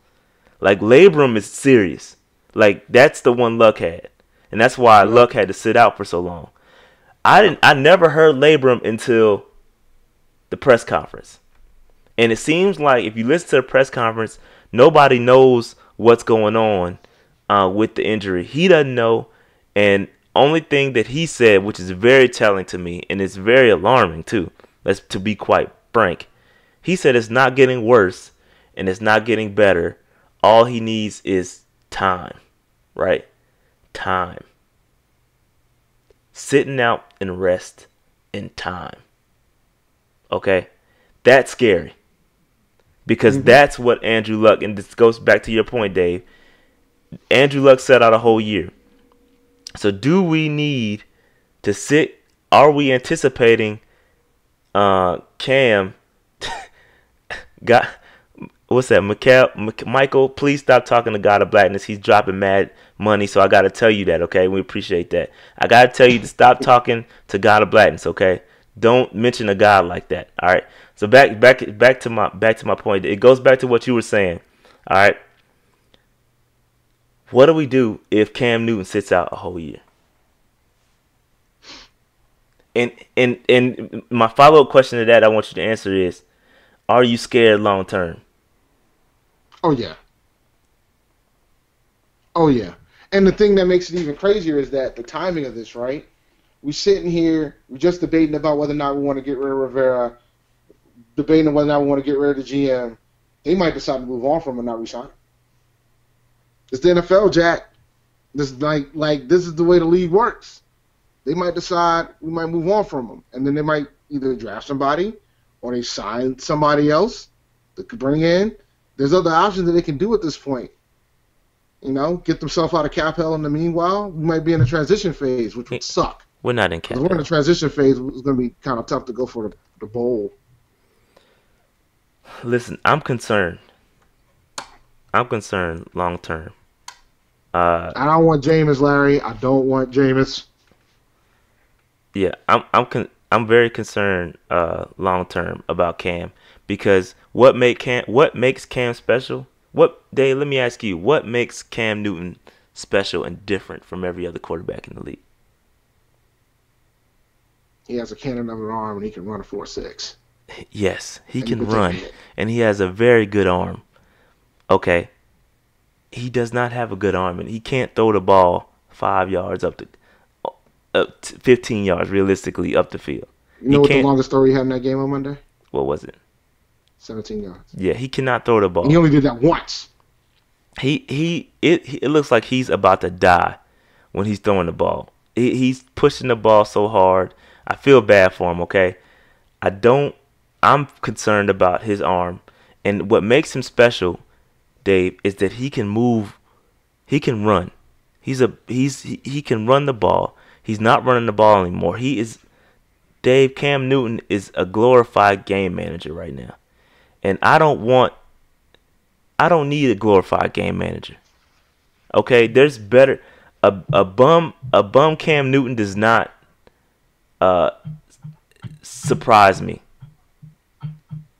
Like labrum is serious. Like that's the one Luck had. And that's why Luck had to sit out for so long. I never heard labrum until the press conference. And it seems like if you listen to the press conference, nobody knows what's going on with the injury. He doesn't know. And only thing that he said, which is very telling to me, and it's very alarming too, to be quite frank, he said it's not getting worse and it's not getting better. All he needs is time, right? Time. Sitting out and rest in time. Okay? That's scary. Because that's what Andrew Luck, and this goes back to your point, Dave. Andrew Luck sat out a whole year. So do we need to sit? Are we anticipating Cam got what's that? Michael, please stop talking to God of Blackness. He's dropping mad money, so I got to tell you that, okay? We appreciate that. I got to tell you to stop talking to God of Blackness, okay? Don't mention a God like that, all right? So back to my point. It goes back to what you were saying, all right? What do we do if Cam Newton sits out a whole year? And my follow-up question to that I want you to answer is, are you scared long term? Oh, yeah. Oh, yeah. And the thing that makes it even crazier is that the timing of this, right? We're sitting here, we're just debating about whether or not we want to get rid of Rivera, debating whether or not we want to get rid of the GM. They might decide to move on from him and not resign him. It's the NFL, Jack. This is like this is the way the league works. They might decide we might move on from him, and then they might either draft somebody or they sign somebody else that could bring in. There's other options that they can do at this point. You know, get themselves out of cap hell in the meanwhile. We might be in a transition phase, which would suck. We're not in cap hell. We're in a transition phase. It's going to be kind of tough to go for the bowl. Listen, I'm concerned. I'm concerned long term. I don't want Jameis, Larry. I don't want Jameis. Yeah, I'm very concerned long term about Cam, because what makes Cam special? Dave, let me ask you, what makes Cam Newton special and different from every other quarterback in the league? He has a cannon of an arm and he can run a 4.6. Yes, he can run, and he has a very good arm. Okay. He does not have a good arm, and he can't throw the ball 5 yards up to 15 yards realistically up the field. You know what the longest throw he had in that game on Monday? What was it? 17 yards. Yeah, he cannot throw the ball. And he only did that once. It looks like he's about to die when he's throwing the ball. He's pushing the ball so hard. I feel bad for him, okay? I'm concerned about his arm, and what makes him special, Dave, is that he can move, he can run. He can run the ball. He's not running the ball anymore. Cam Newton is a glorified game manager right now. And I don't need a glorified game manager. Okay, there's better. A bum Cam Newton does not surprise me.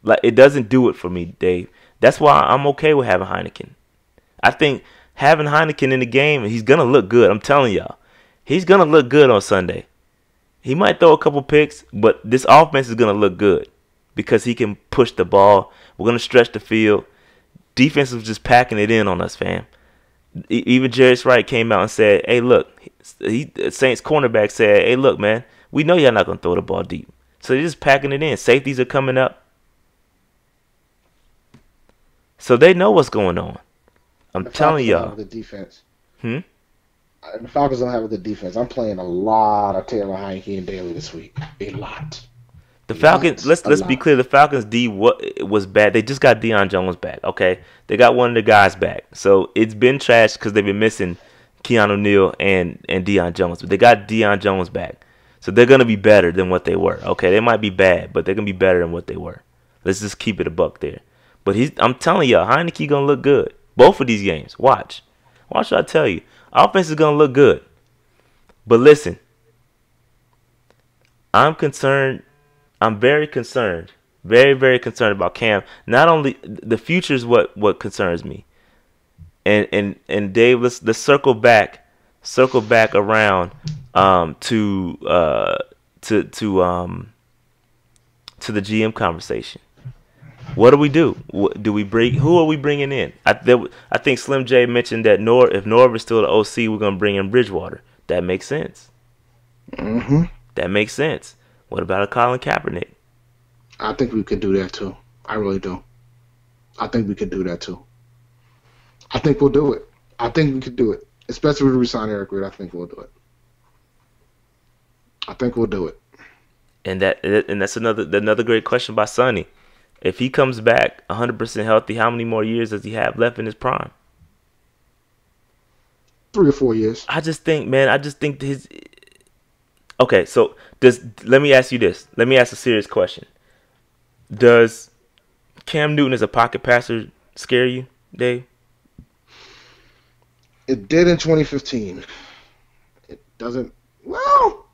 Like, it doesn't do it for me, Dave. That's why I'm okay with having Heineken. I think having Heineken in the game, he's going to look good. I'm telling y'all. He's going to look good on Sunday. He might throw a couple picks, but this offense is going to look good because he can push the ball. We're going to stretch the field. Defense was just packing it in on us, fam. Even Jarius Wright came out and said, hey, look. Saints cornerback said, hey, look, man, we know y'all not going to throw the ball deep. So they're just packing it in. Safeties are coming up. So they know what's going on. I'm telling y'all. The defense. The Falcons don't have a good defense. I'm playing a lot of Taylor Heineke and Daly this week. A lot. The Falcons. Let's be clear. The Falcons D was bad. They just got Deion Jones back. Okay, they got one of the guys back. So it's been trashed because they've been missing Keanu Neal and Deion Jones. But they got Deion Jones back. So they're gonna be better than what they were. Okay, they might be bad, but they're gonna be better than what they were. Let's just keep it a buck there. But I'm telling y'all, Heineke gonna look good. Both of these games. Watch what I tell you. Offense is gonna look good. But listen, I'm concerned. I'm very concerned. Very, very concerned about Cam. Not only the future is what concerns me. And Dave, let's circle back around to the GM conversation. What do we do? Do we bring? Who are we bringing in? I think Slim J mentioned that if Norv is still the OC, we're gonna bring in Bridgewater. That makes sense. Mm-hmm. That makes sense. What about a Colin Kaepernick? I think we could do that too. I really do. I think we could do that too. I think we'll do it. I think we could do it. Especially if we resign Eric Reid, I think we'll do it. I think we'll do it. And that's another great question by Sonny. If he comes back 100% healthy, how many more years does he have left in his prime? 3 or 4 years. I just think his. Okay, so let me ask you this. Let me ask a serious question. Does Cam Newton as a pocket passer scare you, Dave? It did in 2015. It doesn't. Well,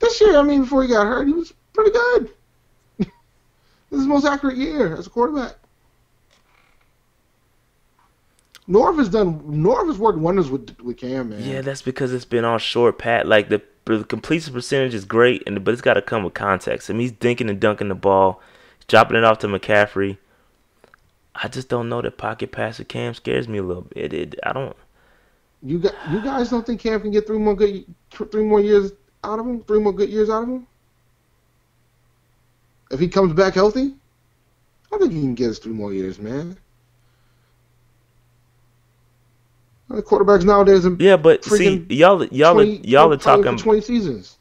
this year, I mean, before he got hurt, he was pretty good. This is his most accurate year as a quarterback. Norv has worked wonders with Cam, man. Yeah, that's because it's been on short pat. Like the completion percentage is great, but it's got to come with context. I mean, he's dinking and dunking the ball, dropping it off to McCaffrey. I just don't know that pocket passer Cam scares me a little bit. I don't. You guys don't think Cam can get 3 more years out of him? 3 more good years out of him? If he comes back healthy, I think he can get us 3 more years, man. The quarterbacks nowadays are yeah, but see, y'all are talking 20 seasons.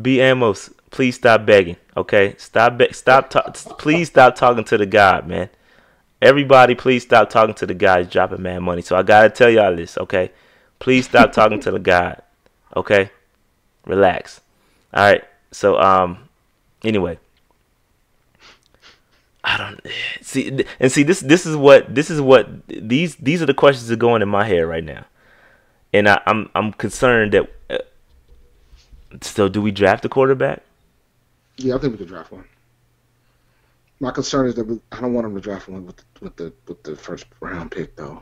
B. Amos, please stop begging, okay? Please stop talking to the God, man. Everybody, please stop talking to the guy. He's dropping mad money. So I gotta tell y'all this, okay? Please stop talking to the God, okay? Relax. All right. So anyway, I don't see. And see, these are the questions that are going in my head right now, and I'm concerned that. So do we draft a quarterback? Yeah, I think we could draft one. My concern is that I don't want him to draft one with the first round pick though,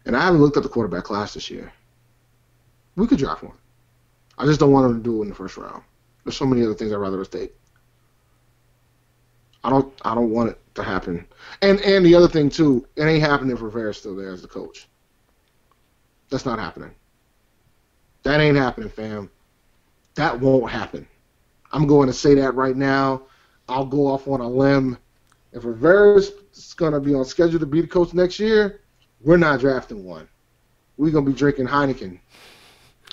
and I haven't looked at the quarterback class this year. We could draft one. I just don't want him to do it in the first round. There's so many other things I'd rather us take. I don't want it to happen. And the other thing too, it ain't happening if Rivera's still there as the coach. That's not happening. That ain't happening, fam. That won't happen. I'm going to say that right now. I'll go off on a limb. If Rivera's going to be on schedule to be the coach next year, we're not drafting one. We're going to be drinking Heineken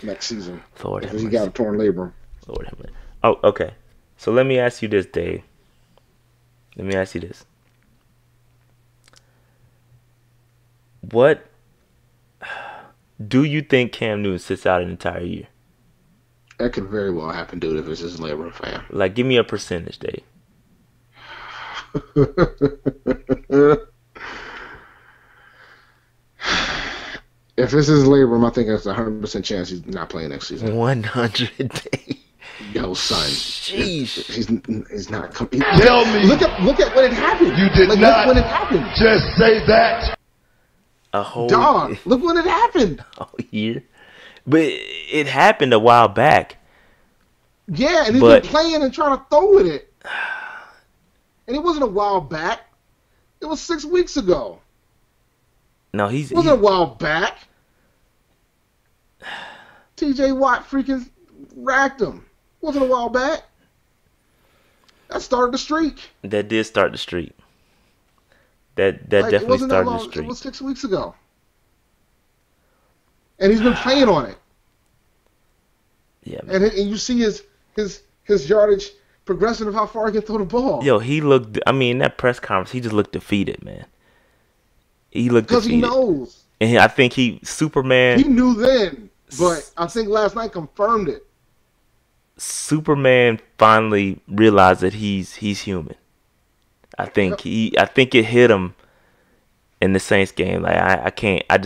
next season. Lord because he got a torn labrum. Lord have mercy. Oh, okay. So let me ask you this, Dave. Let me ask you this. What do you think Cam Newton sits out an entire year? That could very well happen, dude, if it's his labrum, fam. Like, give me a percentage, Dave. If it's his labrum, I think it's a 100% chance he's not playing next season. 100 days. Yo, son. Sheesh. He's not coming. Tell me. Look at when it happened. You did look not when it happened. just say that. A whole Dog, look when it happened. a year. But it happened a while back. Yeah, and he's been playing and trying to throw with it. And it wasn't a while back. It was 6 weeks ago. No, It wasn't a while back. T.J. Watt freaking racked him. Wasn't a while back. That started the streak. That did start the streak. That definitely started the streak. It was 6 weeks ago. And he's been playing on it. Yeah. And you see his yardage progression of how far he can throw the ball. Yo, he looked. I mean, in that press conference, he just looked defeated, man. He looked defeated. Because he knows. And I think He knew then, but I think last night confirmed it. Superman finally realized that he's human. Yep. I think it hit him in the Saints game. Like I can't, I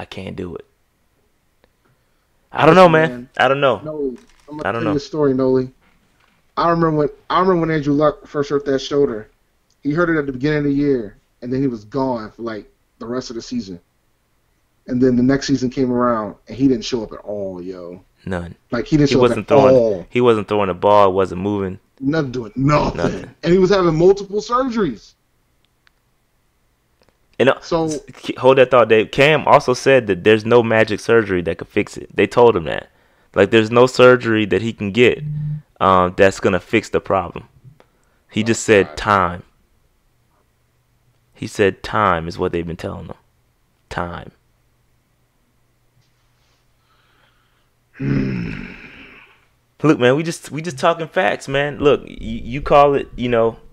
can't do it. I don't know, Listen, man. man. I don't know. No, I'm gonna I don't tell you know. a story, Noli. I remember when Andrew Luck first hurt that shoulder. He hurt it at the beginning of the year, and then he was gone for like the rest of the season. And then the next season came around, and he didn't show up at all, yo. None. Like he didn't show up at all. He wasn't throwing the ball. Wasn't moving. Nothing doing nothing. Nothing. And he was having multiple surgeries. And So hold that thought, Dave. Cam also said that there's no magic surgery that could fix it. They told him that. Like there's no surgery that he can get that's gonna fix the problem. He just said God. time. He said time is what they've been telling him. Time. Look, man, we just talking facts, man. Look, you call it,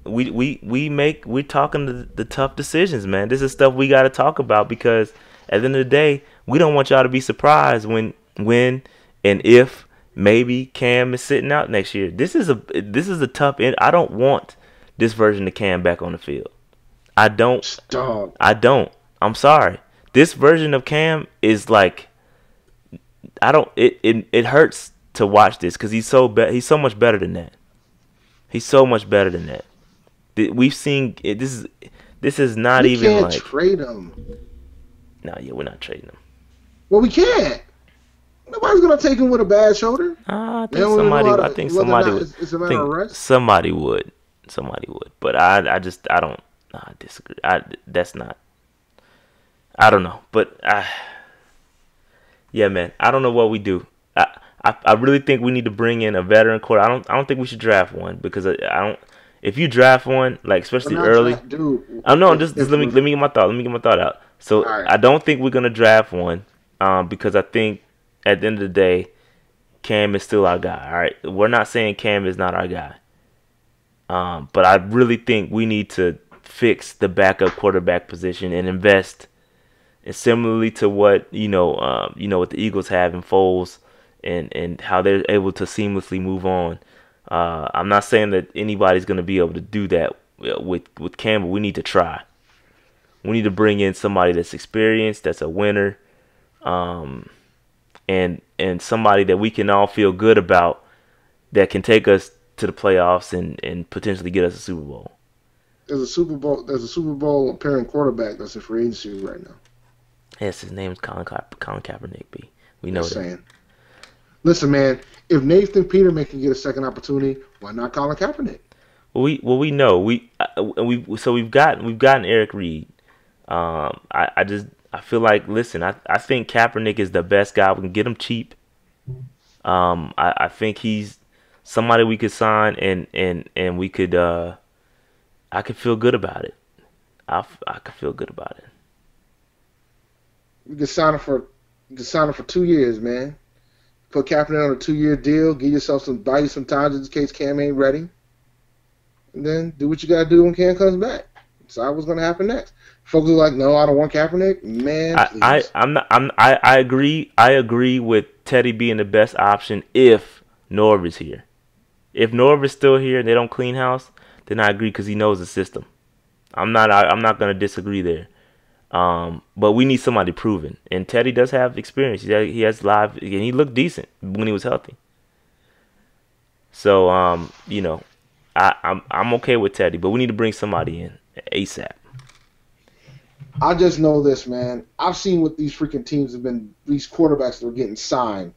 we're talking the tough decisions, man. This is stuff we got to talk about because at the end of the day, we don't want y'all to be surprised when and if maybe Cam is sitting out next year. This is a tough end. I don't want this version of Cam back on the field. I don't. Stop. I don't. I'm sorry. This version of Cam is like I don't. It hurts to watch this because he's so much better than that. He's so much better than that. We've seen it, this is not We even can't like trade him. no, yeah, we're not trading him. Well, we can't. Nobody's gonna take him with a bad shoulder. I They think don't even know somebody. how I to, think whether or somebody not would. it's a I matter of think rest. somebody would. Somebody would. But I don't. I disagree. That's not. I don't know. But yeah, man. I don't know what we do. I really think we need to bring in a veteran quarter. I don't think we should draft one because I don't. If you draft one, like We're especially not early, dude. I know. Just If let me we're get my thought. Let me get my thought out. So all right, I don't think we're gonna draft one, because I think at the end of the day, Cam is still our guy. All right, we're not saying Cam is not our guy, but I really think we need to fix the backup quarterback position and invest. And similarly to what what the Eagles have in Foles and how they're able to seamlessly move on. I'm not saying that anybody's going to be able to do that with Campbell. We need to try. We need to bring in somebody that's experienced, that's a winner, and somebody that we can all feel good about that can take us to the playoffs and potentially get us a Super Bowl. there's a Super Bowl appearing quarterback that's in free agency right now. Yes, his name's Colin Kaepernick. B. We know Just that. saying. Listen, man. If Nathan Peterman can get a second opportunity, why not Colin Kaepernick? We know we've gotten Eric Reed. I feel like I think Kaepernick is the best guy. We can get him cheap. I think he's somebody we could sign and we could I could feel good about it. I could feel good about it. You can sign him for 2 years, man. Put Kaepernick on a 2-year deal. Buy you some time just in case Cam ain't ready, and then do what you gotta do when Cam comes back. Decide what's gonna happen next. Folks are like, no, I don't want Kaepernick. Man, please. I agree. I agree with Teddy being the best option if Norv is here. If Norv is still here and they don't clean house, then I agree because he knows the system. I'm not gonna disagree there. But we need somebody proven, and Teddy does have experience. He has live, and he looked decent when he was healthy. So I'm okay with Teddy, but we need to bring somebody in ASAP. I just know this, man. I've seen what these freaking teams have been. These quarterbacks that are getting signed.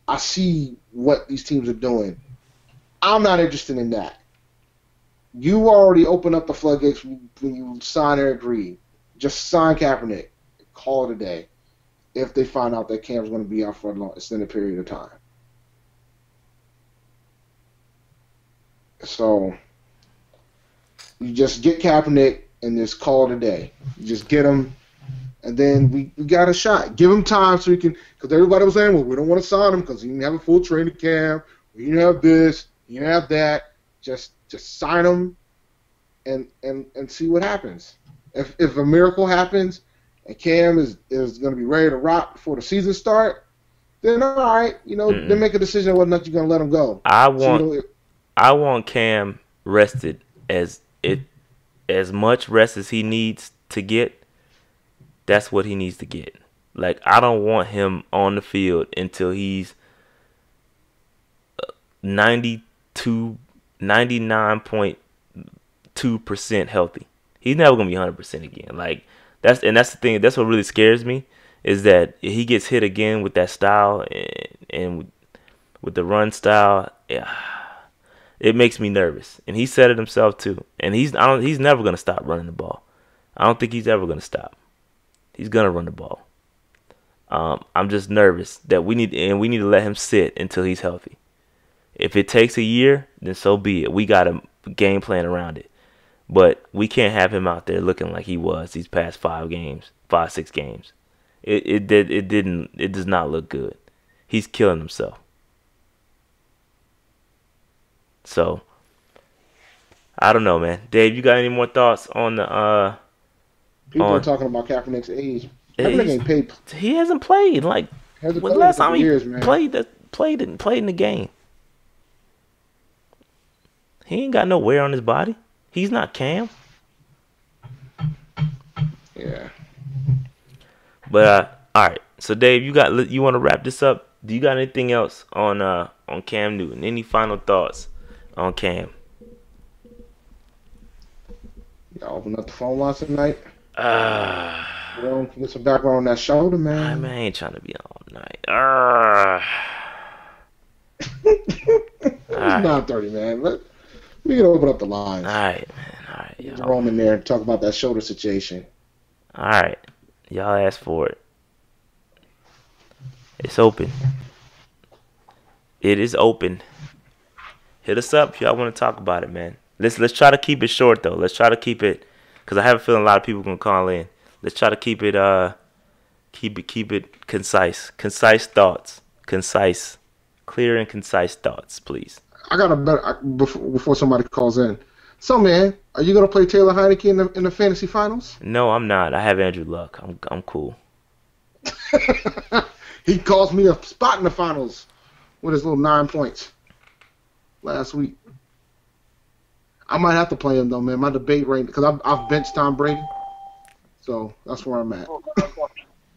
I see what these teams are doing. I'm not interested in that. You already opened up the floodgates when you signed Eric Reed. Just sign Kaepernick. Call it a day. If they find out that Cam's going to be out for a long, extended period of time. So, you just get Kaepernick and just call it a day. You just get him, and then we got a shot. Give him time so he can, because everybody was saying, well, we don't want to sign him because he didn't have a full training camp. We didn't have this. You didn't have that. Just sign him and see what happens. If a miracle happens, and Cam is going to be ready to rock before the season start, then all right, then make a decision whether or not you're going to let him go. I So you want know, I want Cam rested as much rest as he needs to get. That's what he needs to get. Like, I don't want him on the field until he's 99.2% healthy. He's never gonna be 100% again. Like, that's the thing. That's what really scares me, is that if he gets hit again with that style and with the run style, yeah, it makes me nervous. And he said it himself too. And he's never gonna stop running the ball. I don't think he's ever gonna stop. He's gonna run the ball. I'm just nervous that we need to let him sit until he's healthy. If it takes a year, then so be it. We got a game plan around it. But we can't have him out there looking like he was these past 6 games. It does not look good. He's killing himself. So I don't know, man. Dave, you got any more thoughts on the people are talking about Kaepernick's age. Kaepernick ain't paid. He hasn't played. Like, Hasn't when played last in a time couple he years, man. played in the game? He ain't got no wear on his body. He's not Cam. Yeah. But all right. So Dave, you want to wrap this up? Do you got anything else on Cam Newton? Any final thoughts on Cam? Y'all open up the phone lines tonight. Get some background on that shoulder, man. I ain't trying to be on all night. It's 9:30, man. We can open up the lines. All right, man. All right, get Jerome in there and talk about that shoulder situation. All right, y'all asked for it. It's open. It is open. Hit us up if y'all want to talk about it, man. Let's try to keep it short though. Let's try to keep it, because I have a feeling a lot of people gonna call in. Let's try to keep it concise. Concise thoughts. Concise, clear and concise thoughts, please. I got a better before somebody calls in. So, man, are you gonna play Taylor Heineke in the fantasy finals? No, I'm not. I have Andrew Luck. I'm cool. He cost me a spot in the finals with his little 9 points last week. I might have to play him though, man. My debate right, because I've benched Tom Brady, so that's where I'm at. All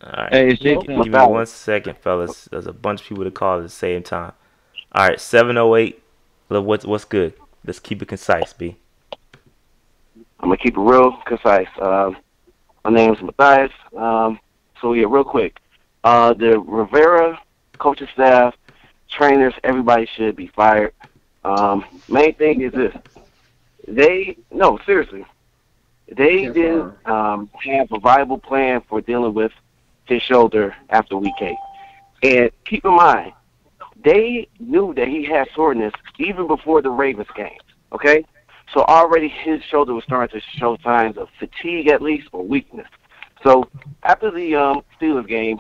right. Hey, give me 1 second, fellas. There's a bunch of people to call at the same time. All right, 708. What's good? Let's keep it concise, B. I'm gonna keep it real concise. My name is Matthias. So yeah, real quick. The Rivera coaching staff, trainers, everybody should be fired. Main thing is this. Seriously. They didn't have a viable plan for dealing with his shoulder after week 8. And keep in mind, they knew that he had soreness even before the Ravens game, okay? So already his shoulder was starting to show signs of fatigue at least, or weakness. So after the Steelers game,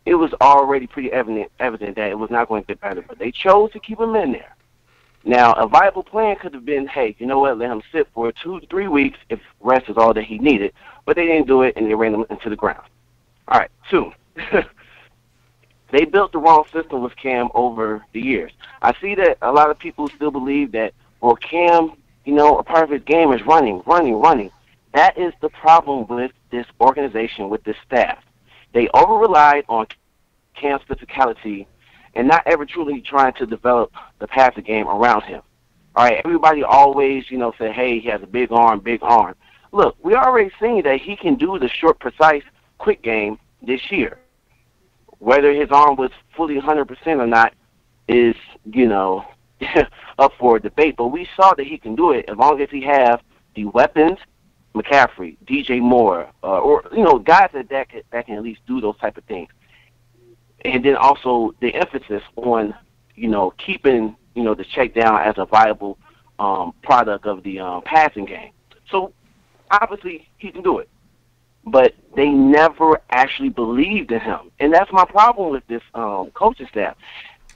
it was already pretty evident that it was not going to get better. But they chose to keep him in there. Now, a viable plan could have been, hey, you know what, let him sit for 2 to 3 weeks if rest is all that he needed. But they didn't do it, and they ran him into the ground. All right, 2. They built the wrong system with Cam over the years. I see that a lot of people still believe that, well, Cam, a part of his game is running. That is the problem with this organization, with this staff. They over-relied on Cam's physicality and not ever truly trying to develop the passing game around him. All right, everybody always, say, hey, he has a big arm. Look, we already seen that he can do the short, precise, quick game this year. Whether his arm was fully 100% or not is, up for debate. But we saw that he can do it as long as he have the weapons, McCaffrey, DJ Moore, or guys that can at least do those type of things. And then also the emphasis on, keeping, the check down as a viable product of the passing game. So obviously he can do it. But they never actually believed in him. And that's my problem with this coaching staff.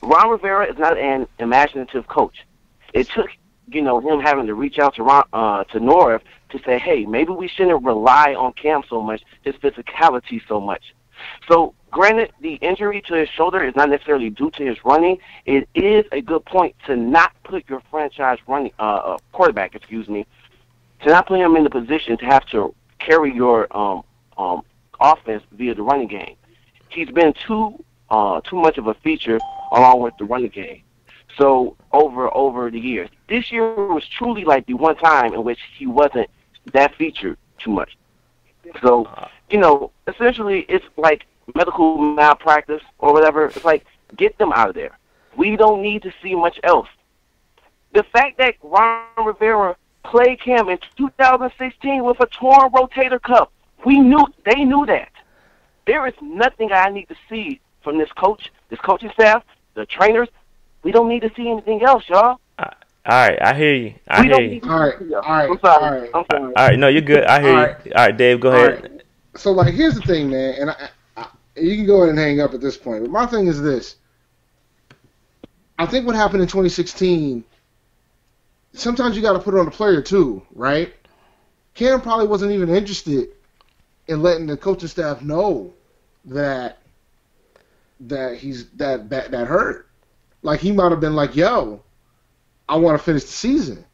Ron Rivera is not an imaginative coach. It took him having to reach out to Norv to say, hey, maybe we shouldn't rely on Cam so much, his physicality so much. So, granted, the injury to his shoulder is not necessarily due to his running. It is a good point to not put your franchise quarterback, to not put him in the position to have to carry your offense via the running game. He's been too much of a feature along with the running game. So over the years, this year was truly like the one time in which he wasn't that featured too much. So, essentially it's like medical malpractice or whatever. It's like, get them out of there. We don't need to see much else. The fact that Ron Rivera played Cam in 2016 with a torn rotator cuff, they knew that. There is nothing I need to see from this coaching staff, the trainers. We don't need to see anything else, y'all. All right, I hear you. I hear you. All right. I'm sorry. All right, no, you're good. I hear you. All right, Dave, go ahead. Right. So, like, here's the thing, man, and you can go ahead and hang up at this point. But my thing is this. I think what happened in 2016, sometimes you got to put it on the player too, right? Cam probably wasn't even interested in letting the coaching staff know that he's that hurt. Like, he might have been like, yo, I want to finish the season.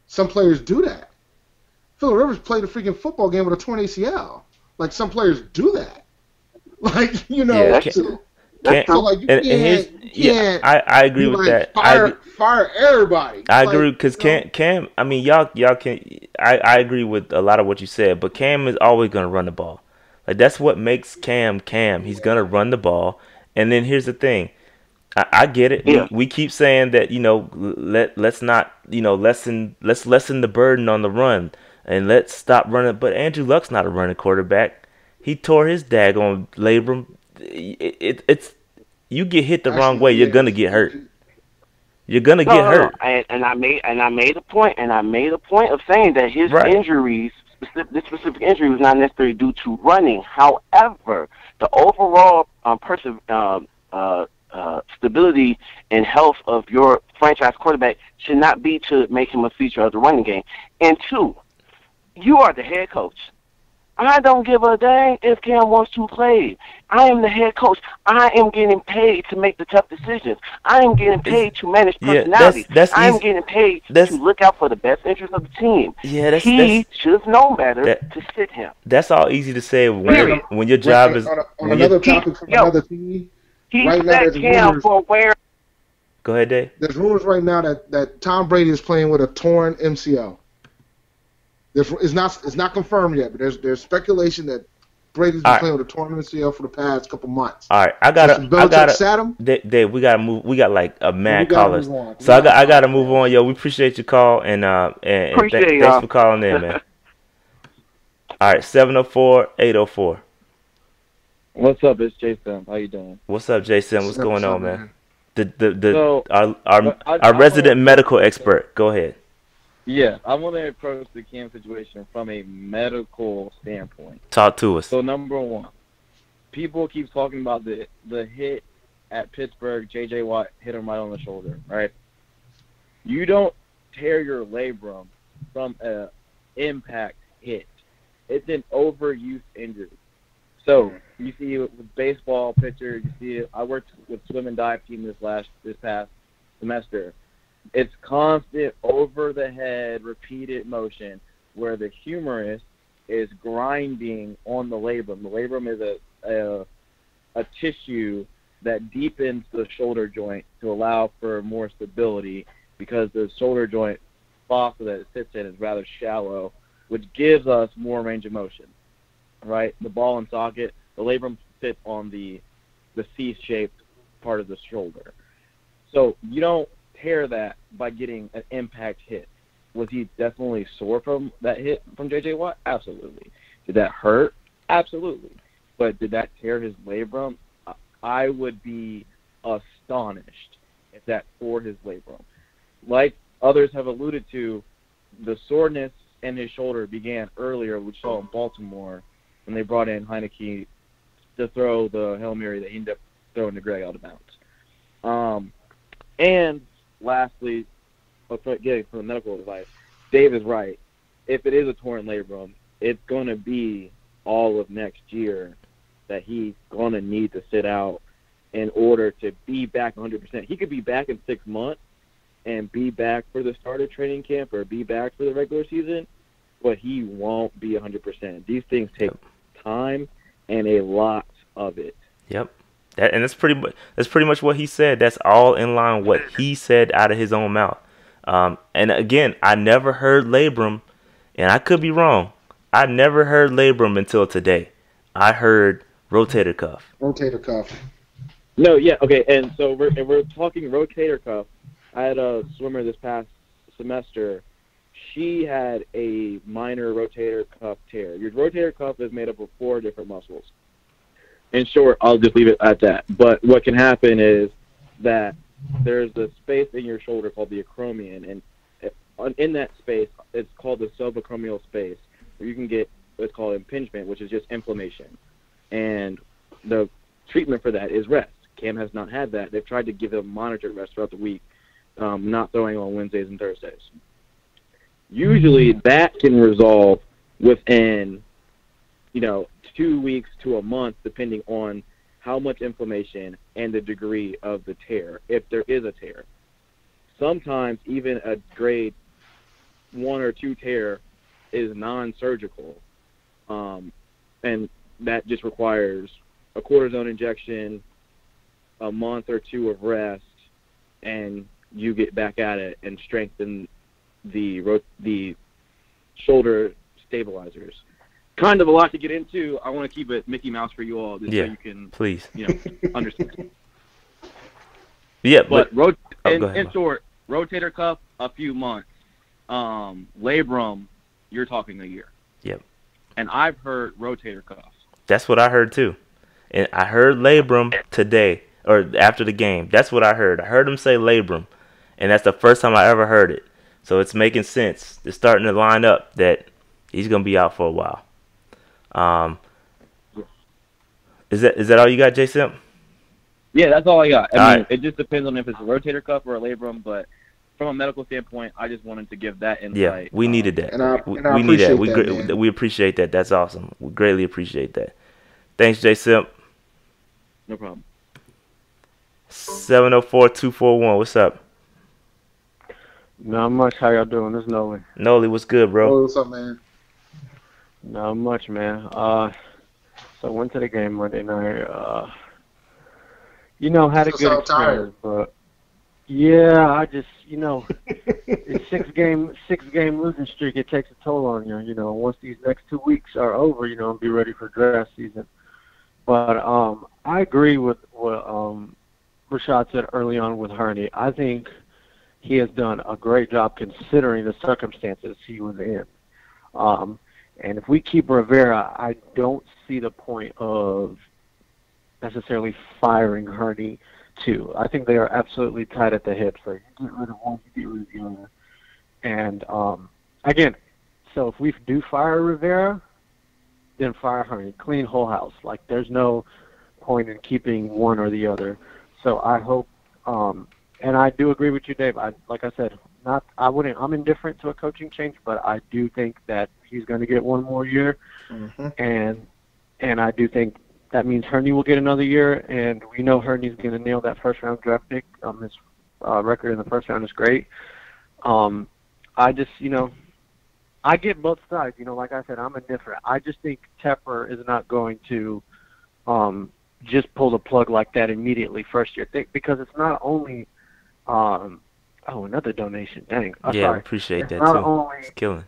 Some players do that. Phil Rivers played a freaking football game with a torn ACL. Like, some players do that. Like, Yeah, so like, you can't I agree with like, that. Fire everybody. I agree because Cam. I mean, y'all can. I agree with a lot of what you said, but Cam is always gonna run the ball. Like, that's what makes Cam Cam. He's gonna run the ball. And then here's the thing. I get it. Yeah. We keep saying that, let's not, let's lessen the burden on the run and let's stop running. But Andrew Luck's not a running quarterback. He tore his daggone labrum. It's you get hit the wrong way, you're gonna get hurt. You're gonna get hurt. And I made a point of saying that his injuries, this specific injury, was not necessarily due to running. However, the overall stability and health of your franchise quarterback should not be to make him a feature of the running game. And two, you are the head coach. I don't give a dang if Cam wants to play. I am the head coach. I am getting paid to make the tough decisions. I am getting paid to manage personalities. I am getting paid to look out for the best interest of the team. Yeah, he should have known better to sit him. That's all easy to say when your job is on another topic from another team. He set Cam for where. Go ahead, Dave. There's rumors right now that Tom Brady is playing with a torn MCL. It's not confirmed yet, but there's speculation that Brady's been playing with a torn MCL for the past couple months. All right, I gotta. Dave, we gotta move. We got like a mad callers, so I gotta move on. Yo, we appreciate your call and thanks for calling in, man. All right, 704-804. What's up? It's Jason. How you doing? What's up, Jason? What's going on, man? So, our resident medical expert. Go ahead. Yeah, I want to approach the Cam situation from a medical standpoint. Talk to us. So, number one, people keep talking about the hit at Pittsburgh. J.J. Watt hit him right on the shoulder, right? You don't tear your labrum from an impact hit. It's an overuse injury. So, you see it with baseball pitchers. You see it. I worked with swim and dive team this past semester. It's constant over-the-head, repeated motion where the humerus is grinding on the labrum. The labrum is a tissue that deepens the shoulder joint to allow for more stability because the shoulder joint fossa that it sits in is rather shallow, which gives us more range of motion, right? The ball and socket, the labrum sits on the C-shaped part of the shoulder. So you don't tear that by getting an impact hit. Was he definitely sore from that hit from J.J. Watt? Absolutely. Did that hurt? Absolutely. But did that tear his labrum? I would be astonished if that tore his labrum. Like others have alluded to, the soreness in his shoulder began earlier, which saw in Baltimore when they brought in Heineke to throw the Hail Mary that he ended up throwing to Greg out of bounds. And lastly, getting from the medical advice, Dave is right. If it is a torn labrum, it's going to be all of next year that he's going to need to sit out in order to be back 100%. He could be back in 6 months and be back for the start of training camp or be back for the regular season, but he won't be 100%. These things take time and a lot of it. Yep. That's pretty much what he said. That's all in line with what he said out of his own mouth. And again, I never heard labrum, and I could be wrong. I never heard labrum until today. I heard rotator cuff. Rotator cuff. No, yeah, okay, and so we're talking rotator cuff. I had a swimmer this past semester. She had a minor rotator cuff tear. Your rotator cuff is made up of 4 different muscles. In short, I'll just leave it at that. But what can happen is that there's a space in your shoulder called the acromion, and in that space, it's called the subacromial space, where you can get what's called impingement, which is just inflammation. And the treatment for that is rest. Cam has not had that. They've tried to give him monitored rest throughout the week, not throwing on Wednesdays and Thursdays. Usually that can resolve within, 2 weeks to a month, depending on how much inflammation and the degree of the tear, if there is a tear. Sometimes even a grade 1 or 2 tear is non-surgical, and that just requires a cortisone injection, a month or 2 of rest, and you get back at it and strengthen the shoulder stabilizers. Kind of a lot to get into. I want to keep it Mickey Mouse for you all, just so you can, please, understand. Yeah, but in short, rotator cuff, a few months. Labrum, you're talking a year. Yep. And I've heard rotator cuff. That's what I heard too. And I heard labrum today, or after the game. That's what I heard. I heard him say labrum, and that's the first time I ever heard it. So it's making sense. It's starting to line up that he's going to be out for a while. Is that all you got, J Simp? Yeah, that's all I got. I mean, right. It just depends on if it's a rotator cuff or a labrum, but from a medical standpoint, I just wanted to give that insight. Yeah, we needed that. We need that. We appreciate that. That's awesome. We greatly appreciate that. Thanks, J Simp. No problem. 704-241. What's up? Not much. How y'all doing? This is Nolan. Noli, what's good, bro? Oh, what's up, man? Not much, man. So went to the game Monday night. Had a good experience, but yeah, I just, it's six-game losing streak. It takes a toll on you. Once these next 2 weeks are over, be ready for draft season. But I agree with what Rashad said early on with Hurney. I think he has done a great job considering the circumstances he was in. And if we keep Rivera, I don't see the point of necessarily firing Hurney too. I think they are absolutely tied at the hip. So you get rid of one, you get rid of the other. And again, so if we do fire Rivera, then fire Hurney. Clean whole house. Like there's no point in keeping one or the other. So I hope, and I do agree with you, Dave. Like I said, I'm indifferent to a coaching change, but I do think that he's going to get one more year, and I do think that means Hurney will get another year, and we know Hurney's going to nail that first-round draft pick. His record in the first round is great. I just, I get both sides. Like I said, I'm indifferent. I just think Tepper is not going to just pull the plug like that immediately first year, because it's not only another donation. Dang. Yeah, sorry. I appreciate that too. It's killing.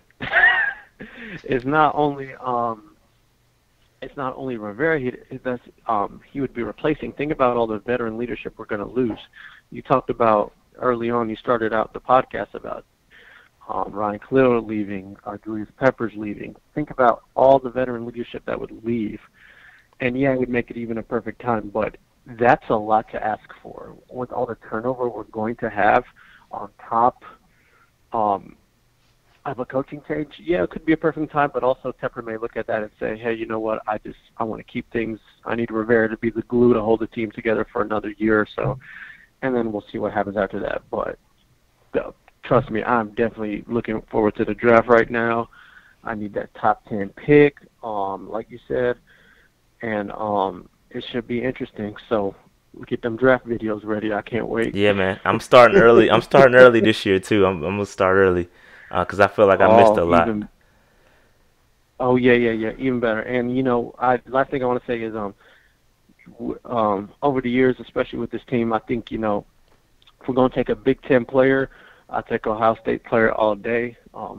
It's not only Rivera. He would be replacing. Think about all the veteran leadership we're going to lose. You talked about early on. You started out the podcast about Ryan Khalil leaving, Julius Peppers leaving. Think about all the veteran leadership that would leave, and it would make it even a perfect time. But that's a lot to ask for with all the turnover we're going to have on top of a coaching change. Yeah, it could be a perfect time, but also Tepper may look at that and say, hey, you know what, I want to keep things, I need Rivera to be the glue to hold the team together for another year or so, and then we'll see what happens after that. But trust me, I'm definitely looking forward to the draft right now. I need that top 10 pick, like you said, and it should be interesting. So we get them draft videos ready. I can't wait. Yeah, man. I'm starting early. I'm starting early this year too. I'm gonna start early, cause I feel like I missed a lot. Yeah, even better. And last thing I want to say is over the years, especially with this team, I think if we're gonna take a Big Ten player, I'll take Ohio State player all day. I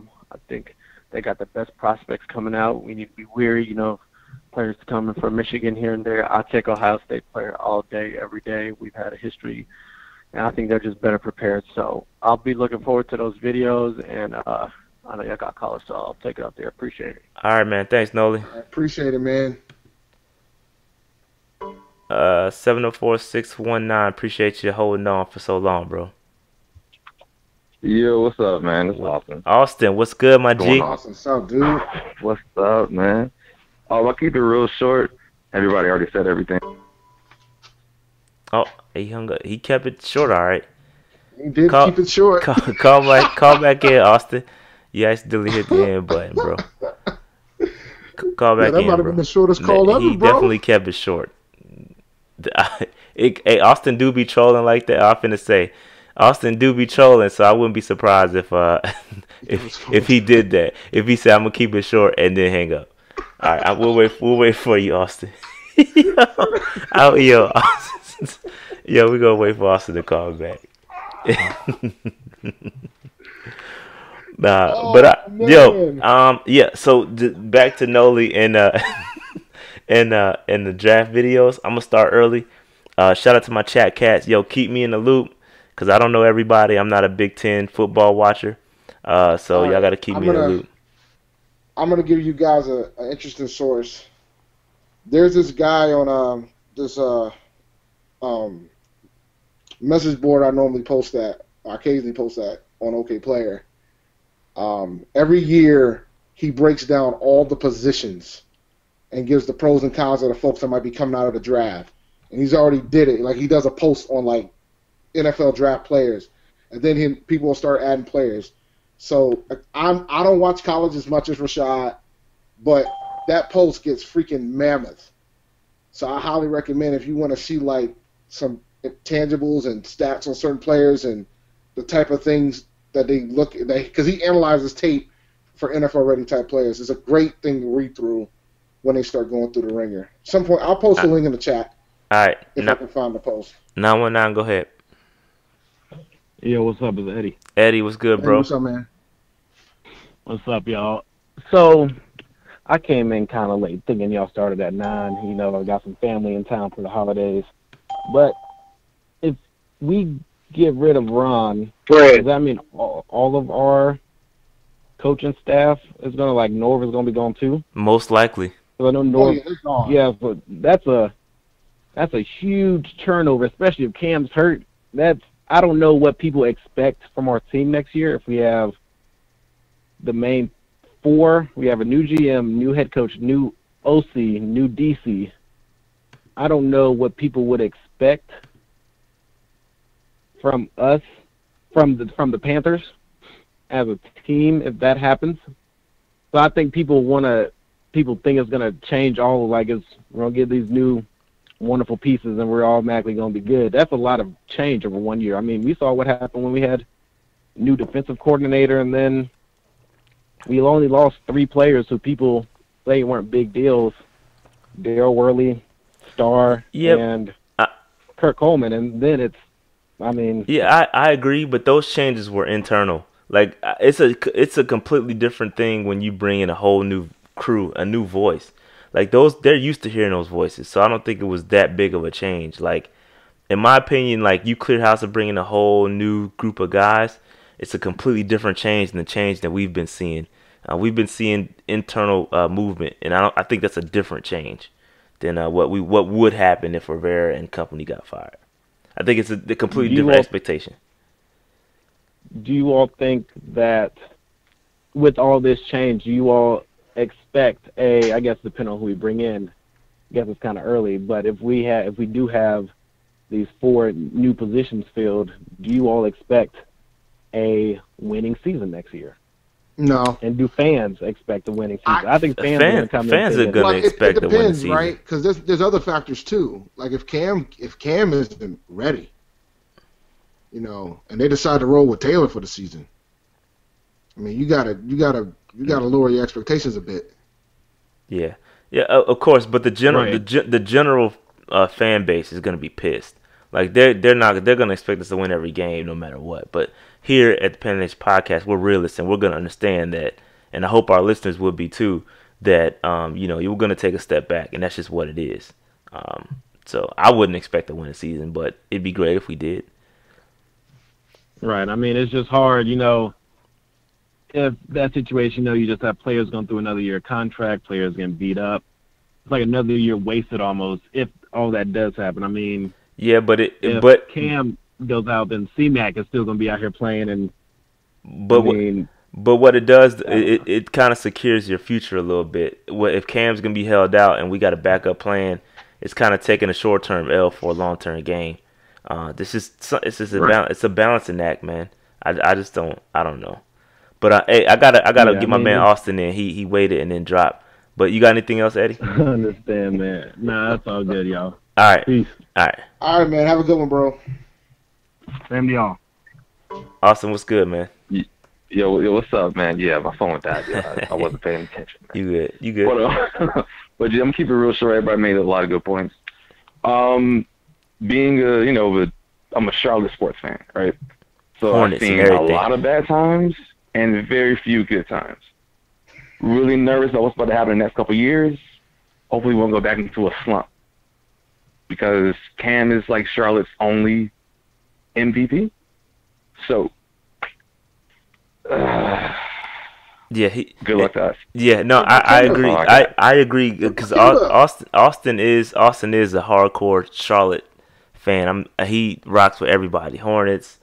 think they got the best prospects coming out. We need to be wary, players coming from Michigan here and there. I'll take Ohio State player all day, every day. We've had a history, and I think they're just better prepared. So I'll be looking forward to those videos, and I know y'all got callers, so I'll take it up there. Appreciate it. All right, man. Thanks, Noli. I appreciate it, man. 704-619. Appreciate you holding on for so long, bro. Yo, what's up, man? This is Austin. Austin, what's good, my G? Austin, what's up, dude? What's up, man? I'll keep it real short. Everybody already said everything. Oh, he hung up. He kept it short, all right. He did keep it short. Call back in, Austin. You accidentally hit the end button, bro. Call back in, that might have been the shortest call ever, He bro. definitely kept it short. Hey, Austin do be trolling like that. I'm finna say, Austin do be trolling, so I wouldn't be surprised if if he did that. If he said I'm gonna keep it short and then hang up. All right, we'll wait for you, Austin. Yo, Austin, we gonna wait for Austin to call back. So back to Noli and and the draft videos. I'm gonna start early. Shout out to my chat cats. Yo, keep me in the loop because I don't know everybody. I'm not a Big Ten football watcher, so y'all gotta keep me in the loop. I'm gonna give you guys an interesting source. There's this guy on this message board I normally post at. I occasionally post that on OK Player. Every year he breaks down all the positions and gives the pros and cons of the folks that might be coming out of the draft. And he's already did it. Like he does a post on like NFL draft players, and then people will start adding players. So I don't watch college as much as Rashad, but that post gets freaking mammoth. So I highly recommend if you want to see like some tangibles and stats on certain players and the type of things that they look at, because he analyzes tape for NFL ready type players. It's a great thing to read through when they start going through the ringer. At some point, I'll post a link in the chat. All right, if I can find the post. 919, go ahead. Yo, what's up? It's Eddie. Eddie, what's good, bro? Hey, what's up, man? What's up, y'all? So, I came in kind of late, thinking y'all started at 9. I got some family in town for the holidays. But if we get rid of Ron, does that mean all of our coaching staff is going to, like, Norv is going to be gone too? Most likely. So I know Norv. Yeah, but that's a huge turnover, especially if Cam's hurt. I don't know what people expect from our team next year if we have the main 4. We have a new GM, new head coach, new OC, new DC. I don't know what people would expect from us, from the Panthers as a team if that happens. So I think people think it's gonna change all. Like we're gonna get these new wonderful pieces and we're automatically gonna be good. That's a lot of change over 1 year. I mean, we saw what happened when we had new defensive coordinator and then we only lost 3 players who people say weren't big deals. Darryl Worley, Starr, and Kirk Coleman. And then I agree, but those changes were internal. Like it's a completely different thing when you bring in a whole new crew, a new voice. Like they're used to hearing those voices, so I don't think it was that big of a change. Like in my opinion, like you clear house and bring in a whole new group of guys. It's a completely different change than the change that we've been seeing. We've been seeing internal movement, and I think that's a different change than what would happen if Rivera and company got fired. I think it's a completely different expectation. Do you all think that with all this change, do you all expect I guess depending on who we bring in, I guess it's kind of early, but if we do have these 4 new positions filled, do you all expect a winning season next year? No. And do fans expect a winning season? I think fans are going to come fans in. are going to expect it a winning depends, season, right? Because there's other factors too. Like if Cam isn't ready, and they decide to roll with Taylor for the season, I mean, you gotta lower your expectations a bit. Yeah, of course. But the general Right. the general fan base is going to be pissed. Like they're going to expect us to win every game no matter what. But here at the Panthers podcast, we're realists and we're going to understand that, and I hope our listeners will be too. That you're going to take a step back, and that's just what it is. So I wouldn't expect to win a season, but it'd be great if we did. Right. I mean, it's just hard, if that situation, you just have players going through another year of contract, players getting beat up. It's like another year wasted almost if all that does happen. I mean, yeah, but if Cam goes out, then C-Mac is still going to be out here playing. And but what it does, it kind of secures your future a little bit. If Cam's going to be held out and we got a backup plan, it's kind of taking a short-term L for a long-term gain. It's a balancing act, man. I don't know. But I gotta get my man Austin in. He waited and then dropped. But you got anything else, Eddie? I understand, man. Nah, that's all good, y'all. All right. Peace. All right. All right, man. Have a good one, bro. Same to y'all. Austin, what's good, man? Yo, what's up, man? Yeah, my phone died. Yeah, I wasn't paying attention. Man. You good? But I'm keeping it real short. Everybody made a lot of good points. I'm a Charlotte sports fan, right? So Hornets I've seen a lot of bad times and very few good times. Really nervous about what's about to happen in the next couple of years. Hopefully we won't go back into a slump. Because Cam is like Charlotte's only MVP. So, yeah, good luck to us. Yeah, no, I agree. I agree because Austin is a hardcore Charlotte fan. He rocks with everybody. Hornets,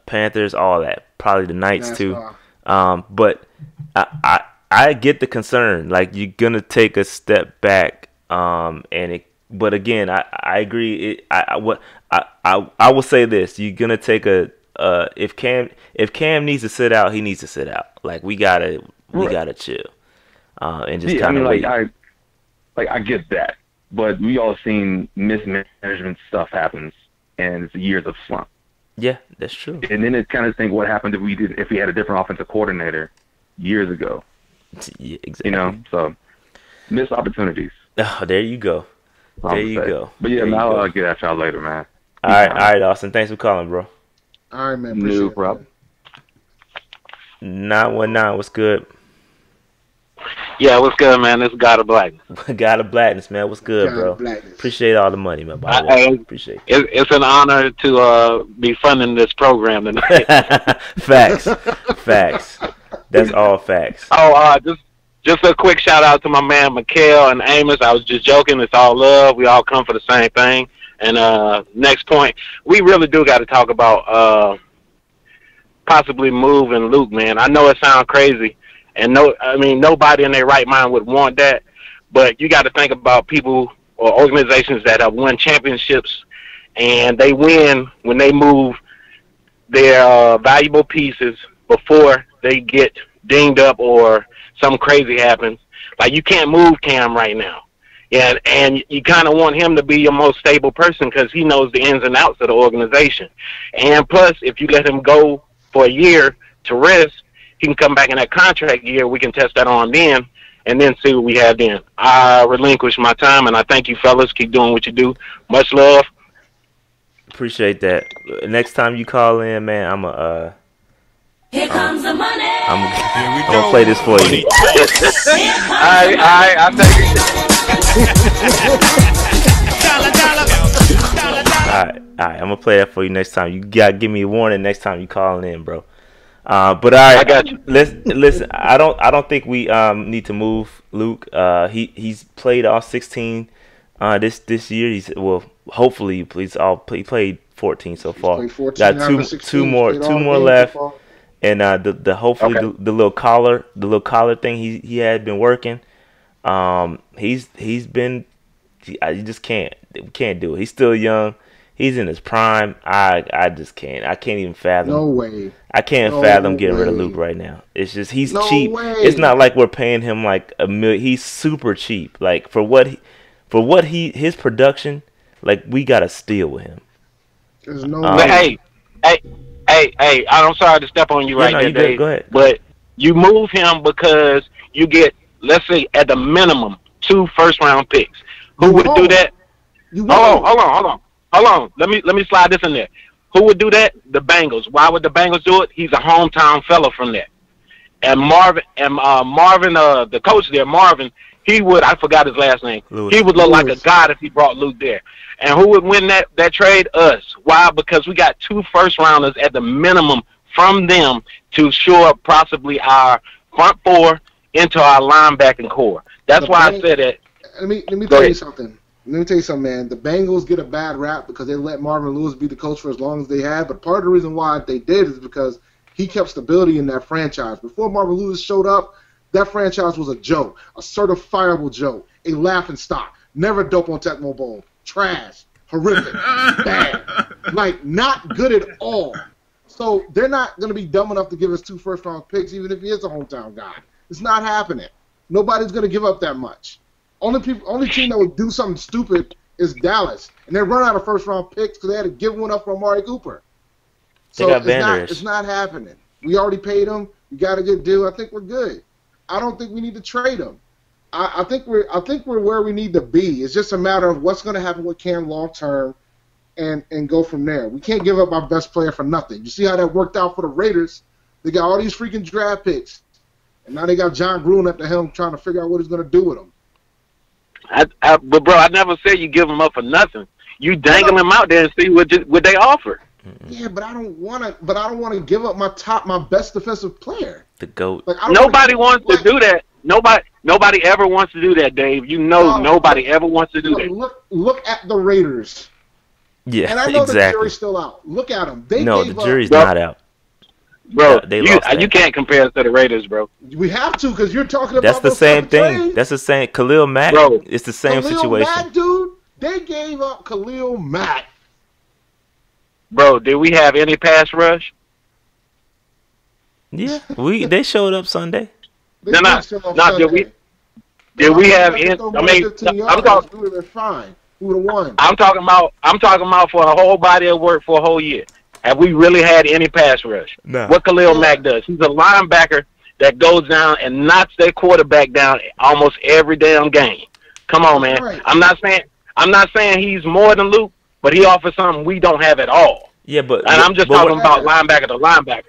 Panthers, all that. Probably the Knights too. But I get the concern. Like you're gonna take a step back. But again, I agree. I will say this: you're gonna take if Cam needs to sit out, he needs to sit out. Like we gotta chill and just kind of wait. I get that, but we all seen mismanagement stuff happens, and it's years of slump. Yeah, that's true. And then it kind of think what happened if we had a different offensive coordinator years ago. Yeah, exactly. So missed opportunities. Oh, there you go. There you go. But yeah, I'll get at y'all later, man. All right, Austin. Thanks for calling, bro. All right, man. No problem. 919, what's good? Yeah, what's good, man? This is God of Blackness. God of Blackness, man. What's good, bro? Appreciate all the money, man. By the way. Appreciate it. It's an honor to be funding this program tonight. Facts. That's all facts. Oh, just a quick shout out to my man Mikhail and Amos. I was just joking. It's all love. We all come for the same thing. And next point, we really do got to talk about possibly moving Luke, man. I know it sounds crazy, and nobody in their right mind would want that. But you got to think about people or organizations that have won championships, and they win when they move their valuable pieces before they get dinged up or something crazy happens. Like you can't move Cam right now. Yeah, and you kind of want him to be your most stable person because he knows the ins and outs of the organization. And plus, if you let him go for a year to rest, he can come back in that contract year. We can test that on then and then see what we have then. I relinquish my time, and I thank you, fellas. Keep doing what you do. Much love. Appreciate that. Next time you call in, man, Here comes the money. I'm gonna play this for you. I'll take it. All right, I'm gonna play that for you next time. You gotta give me a warning next time you calling in, bro. But all right, I got you. Listen. I don't think we need to move Luke. He's played all 16 this year. Hopefully he played 14 so far. 14 got two more left. And hopefully okay. the little collar thing he had been working. He's been. You just can't do it. He's still young. He's in his prime. I just can't. I can't even fathom. No way. I can't fathom getting rid of Luke right now. It's just he's cheap. Way. It's not like we're paying him like $1 million. He's super cheap. Like for what his production, like we got to steal with him. There's no But way. hey, I'm sorry to step on you there, Dave. Go ahead. But you move him because you get, let's say, at the minimum, 2 first-round picks. Who would do that? Hold on. Let me slide this in there. Who would do that? The Bengals. Why would the Bengals do it? He's a hometown fellow from there. And Marvin, the coach there, Marvin, I forgot his last name. Lewis. He would look like a god if he brought Luke there. And who would win that trade? Us. Why? Because we got 2 first-rounders at the minimum from them to shore up possibly our front 4 into our linebacking core. That's why I said that. Let me tell you something. Man. The Bengals get a bad rap because they let Marvin Lewis be the coach for as long as they had. But part of the reason why they did is because he kept stability in that franchise. Before Marvin Lewis showed up, that franchise was a joke, a certifiable joke, a laughing stock. Never dope on Tecmo Bowl. Trash. Horrific. Bad. Like, not good at all. So they're not going to be dumb enough to give us 2 first-round picks, even if he is a hometown guy. It's not happening. Nobody's going to give up that much. Only team that would do something stupid is Dallas, and they run out of first-round picks because they had to give one up for Amari Cooper. So it's not happening. We already paid him. We got a good deal. I think we're good. I don't think we need to trade him. I think we're where we need to be. It's just a matter of what's going to happen with Cam long term, and go from there. We can't give up our best player for nothing. You see how that worked out for the Raiders? They got all these freaking draft picks, and now they got John Gruden at the helm trying to figure out what he's going to do with them. But bro, I never said you give them up for nothing. You dangle them out there and see what they offer. Yeah, but I don't want to give up my best defensive player. The GOAT. Like, nobody wants to do that. Nobody ever wants to do that, Dave. You know, nobody ever wants to do that. Look at the Raiders. Yeah, and I know exactly. the jury's still out. Look at them. The jury's not out. Bro, you can't compare us to the Raiders, bro. We have to because you're talking about. That's the same thing. Trades. That's the same. Khalil Mack. Bro, it's the same situation. Mack, dude, they gave up Khalil Mack. Bro, did we have any pass rush? Yeah, they showed up Sunday. Did we have any? I mean, I'm talking. We would have been fine. We would have won. I'm talking about for a whole body of work for a whole year. Have we really had any pass rush? No. What Khalil Mack does? He's a linebacker that goes down and knocks their quarterback down almost every damn game. Come on, man. Right. I'm not saying he's more than Luke, but he offers something we don't have at all. Yeah, but I'm just talking about linebacker to linebacker.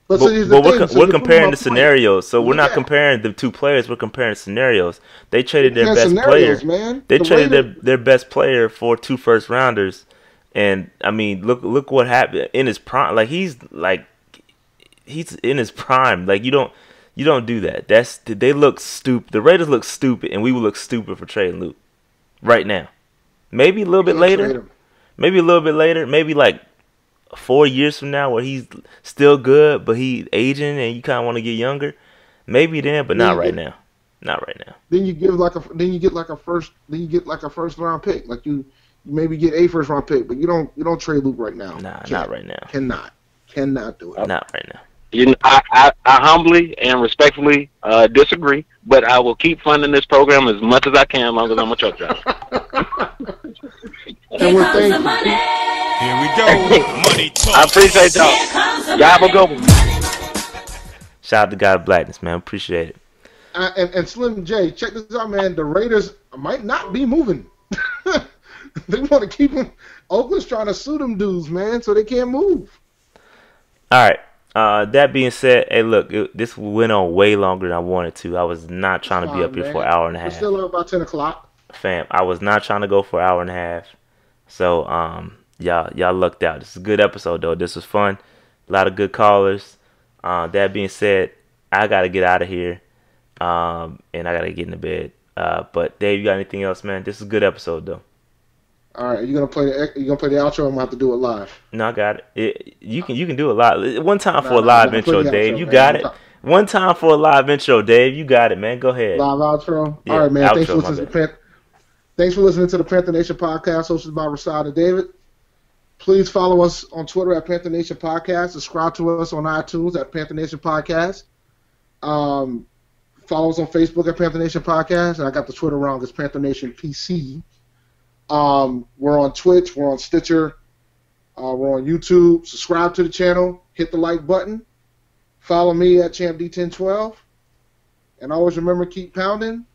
But we're comparing the scenarios, so we're not comparing the 2 players. We're comparing scenarios. They traded their best player. Man. They traded their best player for 2 first-rounders, and I mean, look what happened in his prime. Like he's in his prime. Like you don't do that. They look stupid. The Raiders look stupid, and we would look stupid for trading Luke right now. Maybe a little bit later. Maybe like 4 years from now where he's still good, but he's aging and you kind of want to get younger. Maybe then, but not right now. Not right now. Then you get like a first round pick. Like you maybe get a first round pick, but you don't trade Luke right now. Nah, not right now. Cannot do it. Not right now. You know, I humbly and respectfully disagree, but I will keep funding this program as much as I can as long as I'm a truck driver. And we're thankful. Here we go. Money talk. I appreciate y'all. Y'all have a good one. Shout out to God of Blackness, man. Appreciate it. And Slim J, check this out, man. The Raiders might not be moving. They want to keep them. Oakland's trying to sue them dudes, man, so they can't move. All right. That being said, hey, look, this went on way longer than I wanted to. I was not trying to be up here for an hour and a half. We're still up about 10 o'clock. Fam, I was not trying to go for an hour and a half. So, y'all lucked out. This is a good episode, though. This was fun. A lot of good callers. That being said, I got to get out of here. And I got to get into bed. But, Dave, you got anything else, man? This is a good episode, though. All right, you gonna play the outro? I'm gonna have to do it live. No, I got it. You can do it live. One time for a live intro, Dave. You got it. One time for a live intro, Dave. You got it, man. Go ahead. Live outro. Yeah, all right, man. Thanks for listening to the Panther Nation podcast hosted by Rasad and David. Please follow us on Twitter at Panther Nation Podcast. Subscribe to us on iTunes at Panther Nation Podcast. Follow us on Facebook at Panther Nation Podcast. And I got the Twitter wrong. It's Panther Nation PC. We're on Twitch. We're on Stitcher. We're on YouTube. Subscribe to the channel. Hit the like button. Follow me at ChampD1012. And always remember, keep pounding.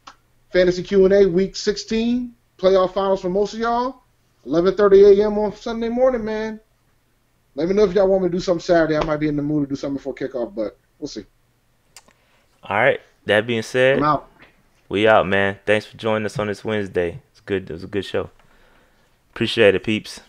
Fantasy Q&A Week 16. Playoff finals for most of y'all. 11:30 a.m. on Sunday morning, man. Let me know if y'all want me to do something Saturday. I might be in the mood to do something before kickoff, but we'll see. All right. That being said, I'm out. We out, man. Thanks for joining us on this Wednesday. It's good. It was a good show. Appreciate it, peeps.